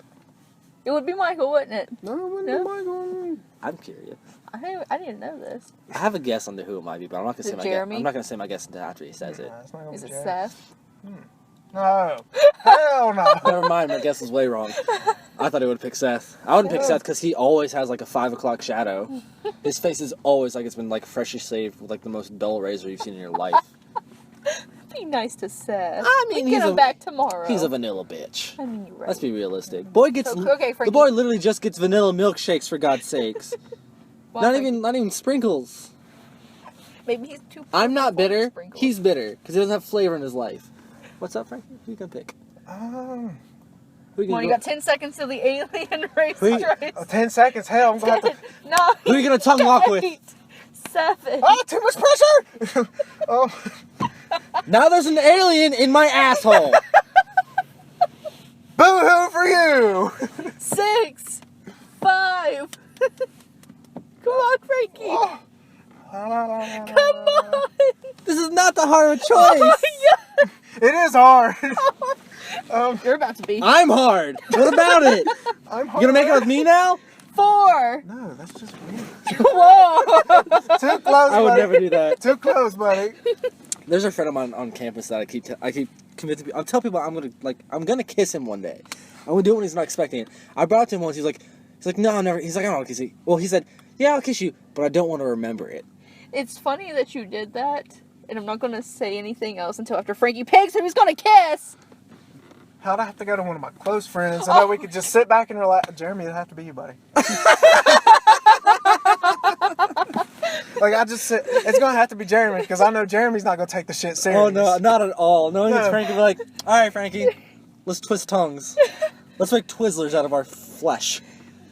It would be Michael, wouldn't it? No, No? Michael. I'm curious. I didn't know this. I have a guess on who it might be, but I'm not gonna Is say it my Jeremy? guess. I'm not gonna say my guess until after he says it. Nah, it's not gonna Is be it Jerry. Seth? No. Hell no. Never mind, my guess was way wrong. I thought he would pick Seth. I wouldn't pick Seth because he always has like a 5 o'clock shadow. His face is always like it's been like freshly shaved with like the most dull razor you've seen in your life. Be nice to Seth. I mean, we get he's him a- back tomorrow. He's a vanilla bitch. I mean, you're right. Let's be realistic. Boy gets So, okay, the Frankie. boy literally just gets vanilla milkshakes for God's sakes. Well, not Frankie, even sprinkles. Maybe he's too. I'm not full of bitter. sprinkles. He's bitter because he doesn't have flavor in his life. What's up, Frankie? Who you gonna pick? Um, Who you Come on, gonna you got 10 seconds till the alien race Who you- starts. 10 seconds. Hell, I'm going to have to... 9, Who you gonna tongue walk with? 8, 7. Oh, too much pressure! Oh, Now there's an alien in my asshole. boo-hoo for you! 6, 5. Come on, Frankie. Oh. Come on. This is not the hard choice. Oh, yeah. It is hard. You're about to be. I'm hard. What about it? I'm You hard. gonna make out with me now? 4. No, that's just weird. Whoa. Too close, I would buddy. never do that. Too close, buddy. There's a friend of mine on campus that I keep convincing people. I'll tell people I'm gonna kiss him one day. I'm gonna do it when he's not expecting it. I brought it to him once. He's like, no, I'll never. He's like, I don't want to kiss you. Well, he said, yeah, I'll kiss you, but I don't want to remember it. It's funny that you did that, and I'm not going to say anything else until after Frankie picks who he's going to kiss. How'd I have to go to one of my close friends so that we could just sit back and relax? Jeremy, it'd have to be you, buddy. Like, I just sit. It's going to have to be Jeremy because I know Jeremy's not going to take the shit serious. Oh no, not at all. Knowing it's No. Frankie, be like, all right, Frankie, let's twist tongues. Let's make Twizzlers out of our flesh.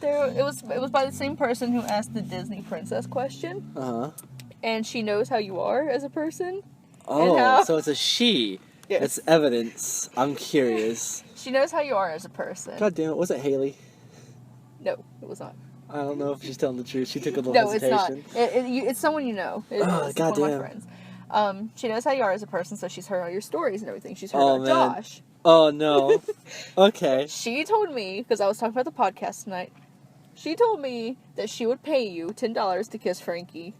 It was by the same person who asked the Disney princess question, Uh huh. and she knows how you are as a person. Oh, how- so it's a she. Yes. It's evidence. I'm curious. She knows how you are as a person. God damn it, was it Haley? No, it was not. I don't know if she's telling the truth. She took a little No, it's not. hesitation. It's someone you know. It's one of my goddamn. friends. She knows how you are as a person, so she's heard all your stories and everything. She's heard Oh, about man. Josh. Oh no. Okay. She told me, because I was talking about the podcast tonight, she told me that she would pay you $10 to kiss Frankie.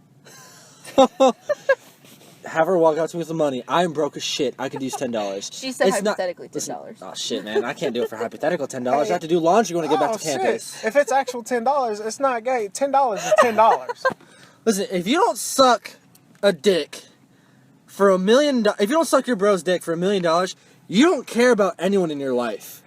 Have her walk out to me with the money. I'm broke as shit. I could use $10. She said It's not- hypothetically $10. Listen, oh shit, man! I can't do it for hypothetical $10. I have to do laundry when I get back to campus. Shit. If it's actual $10, it's not gay. $10 is $10. Listen, if you don't suck a dick for $1 million, if you don't suck your bro's dick for $1 million, you don't care about anyone in your life.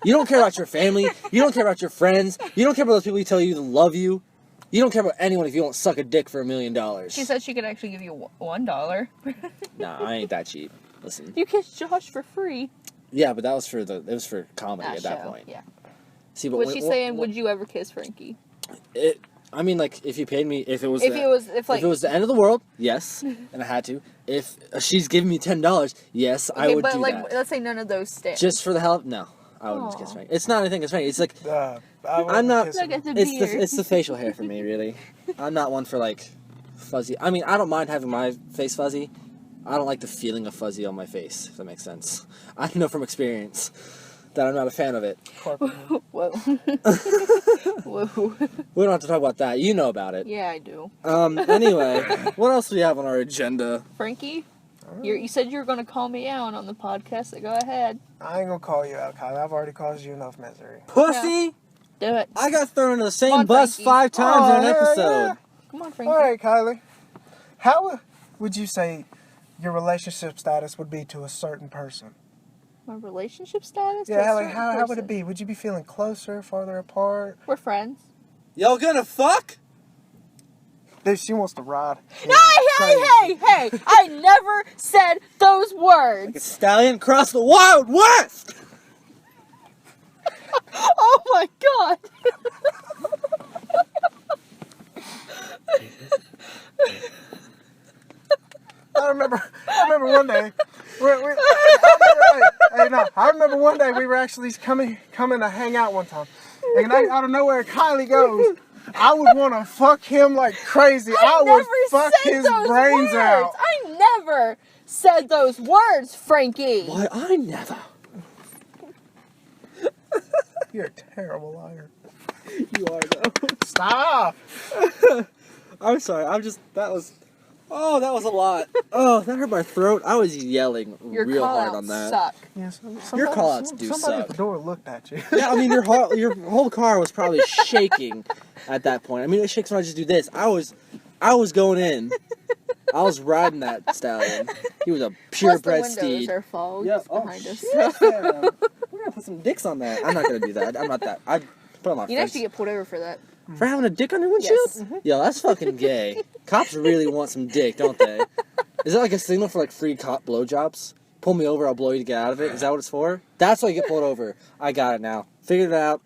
You don't care about your family. You don't care about your friends. You don't care about those people who tell you to love you. You don't care about anyone if you don't suck a dick for $1 million. She said she could actually give you $1. Nah, I ain't that cheap. Listen. You kissed Josh for free. Yeah, but that was for it was for comedy at that show, point. Yeah. See, but Was when- she saying, would you ever kiss Frankie? I mean, like, if you paid me, if it was If the it was the end of the world, yes, and I had to. If she's giving me $10, yes, I would but do like, that. let's say none of those stand. Just for the hell, no, I wouldn't Aw. kiss Frankie. It's not anything. It's Frankie. It's like I wouldn't I'm not- kiss Look him. at the beard. it's the facial hair for me, really. I'm not one for like fuzzy. I mean, I don't mind having my face fuzzy. I don't like the feeling of fuzzy on my face, if that makes sense. I know from experience that I'm not a fan of it. Whoa. Whoa. We don't have to talk about that. You know about it. Yeah, I do. Anyway, what else do we have on our agenda? Frankie, you said you were going to call me out on the podcast, so go ahead. I ain't gonna call you out, Kyle. I've already caused you enough misery. Pussy! Do it. I got thrown into the same Come on, bus Frankie. 5 times in an hell episode. yeah. Come on, Frankie. All right, Kylie. How would you say your relationship status would be to a certain person? My relationship status? Yeah, like how would it be? Would you be feeling closer, farther apart? We're friends. Y'all gonna fuck? Dude, she wants to ride. Hey! I never said those words. Like a stallion across the Wild West! Oh my god. I remember one day. I remember one day we were actually coming to hang out one time, and out of nowhere, Kylie goes, "I would want to fuck him like crazy. I would fuck his brains out." I never said those words, Frankie. Why, I never. You're a terrible liar. You are, though. Stop. I'm sorry, that was a lot. Oh, that hurt my throat. I was yelling Your real hard call-outs on that. suck. Yeah, Your call-outs do somebody suck. at the door looked at you. Yeah, I mean, your whole car was probably shaking at that point. I mean, it shakes when I just do this. I was going in. I was riding that stallion. He was a purebred Plus the steed. windows are fogged behind us. We're gonna put some dicks on that. I'm not gonna do that. I'm not that. I put on my You'd face. actually get pulled over for that. For having a dick on your windshield? Yes. Yo, that's fucking gay. Cops really want some dick, don't they? Is that like a signal for like free cop blowjobs? Pull me over, I'll blow you to get out of it. Is that what it's for? That's why you get pulled over. I got it now. Figured it out.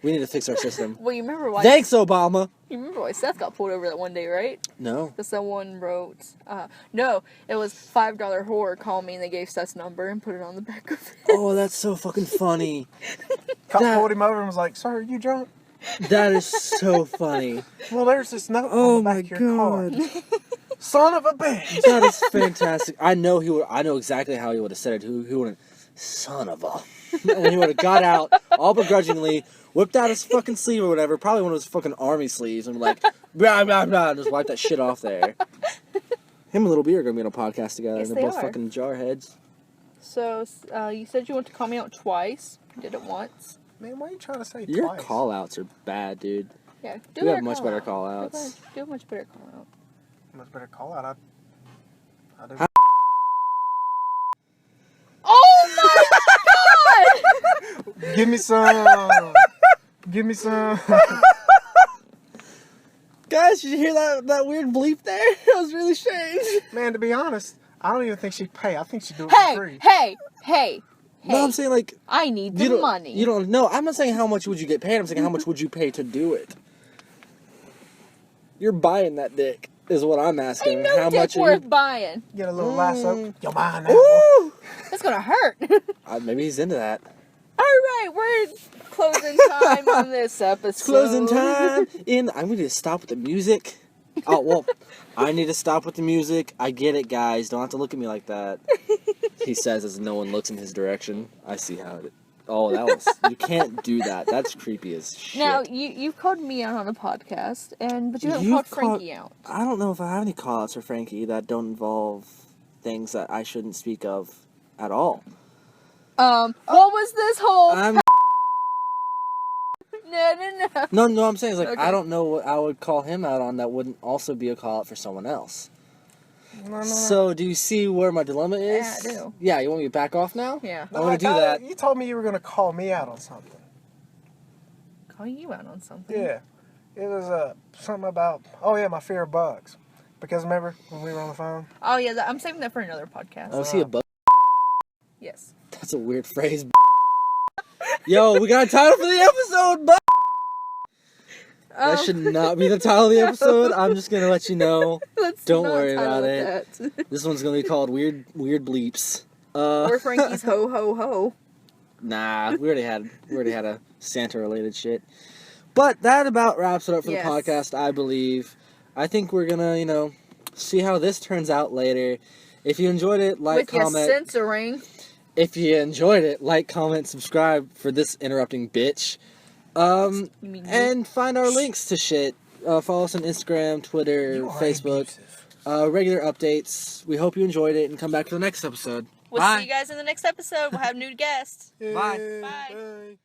We need to fix our system. Well, you remember why? Thanks, Obama. You remember why Seth got pulled over that one day, right? No. Because someone wrote, no, it was $5 whore. Call me, and they gave Seth's number and put it on the back of it. Oh, that's so fucking funny. Cop That- pulled him over and was like, "Sir, are you drunk?" That is so funny. Well, there's this note Oh on the my back of your car. god. Son of a bitch. That is fantastic. I know exactly how he would have said it. He would have, son of a. And he would have got out, all begrudgingly, whipped out his fucking sleeve or whatever, probably one of his fucking army sleeves, and like, blah, blah, blah, and just wipe that shit off there. Him and Little B are going to be on a podcast together, Yes, and they're they both are. fucking jarheads. So, you said you want to call me out twice. You did it once. Man, why are you trying to say Your twice? call-outs are bad, dude. Yeah, do We a have much better call-out. call-outs. Do a much better call out. Much better call out. I do. Oh my god! Give me some. Give me some. Guys, did you hear that weird bleep there? I was really shamed. Man, to be honest, I don't even think she'd pay. I think she'd do it Hey, for free. hey! No, I'm saying like, I need you the don't, money. You don't know. I'm not saying how much would you get paid. I'm saying how much would you pay to do it. You're buying that dick, is what I'm asking. Ain't no how dick much worth buying. Get a little lasso. You're buying that one. Woo! That's gonna hurt. Maybe he's into that. Alright, we're closing time on this episode. It's closing time. I need to stop with the music. Oh, well, I need to stop with the music. I get it, guys. Don't have to look at me like that. He says as no one looks in his direction. I see how it... Oh, that was... You can't do that. That's creepy as shit. Now, you've called me out on a podcast, but you haven't You've called Frankie out. I don't know if I have any call-outs for Frankie that don't involve things that I shouldn't speak of at all. What was this whole... I'm... No. No, I'm saying is like, Okay. I don't know what I would call him out on that wouldn't also be a call-out for someone else. No. So, do you see where my dilemma is? Yeah, I do. Yeah, you want me to back off now? Yeah. I want to do that. You told me you were going to call me out on something. Call you out on something. Yeah. It was something about, my fear of bugs. Because remember when we were on the phone? Oh, yeah, I'm saving that for another podcast. Oh, see a bug? Yes. That's a weird phrase. Yo, we got a title for the episode, bud! That should not be the title of the episode. I'm just gonna let you know. Don't worry about it. This one's gonna be called Weird Bleeps. Or Frankie's Ho Ho Ho. Nah, we already had a Santa related shit. But that about wraps it up for Yes. the podcast, I believe. I think we're gonna, see how this turns out later. If you enjoyed it, like, With your comment. censoring. If you enjoyed it, like, comment, subscribe for this interrupting bitch. You mean me? And find our links to shit. Follow us on Instagram, Twitter, You are Facebook. abusive. Regular updates. We hope you enjoyed it and come back for the next episode. We'll Bye. see you guys in the next episode. We'll have new guests. Bye. Bye.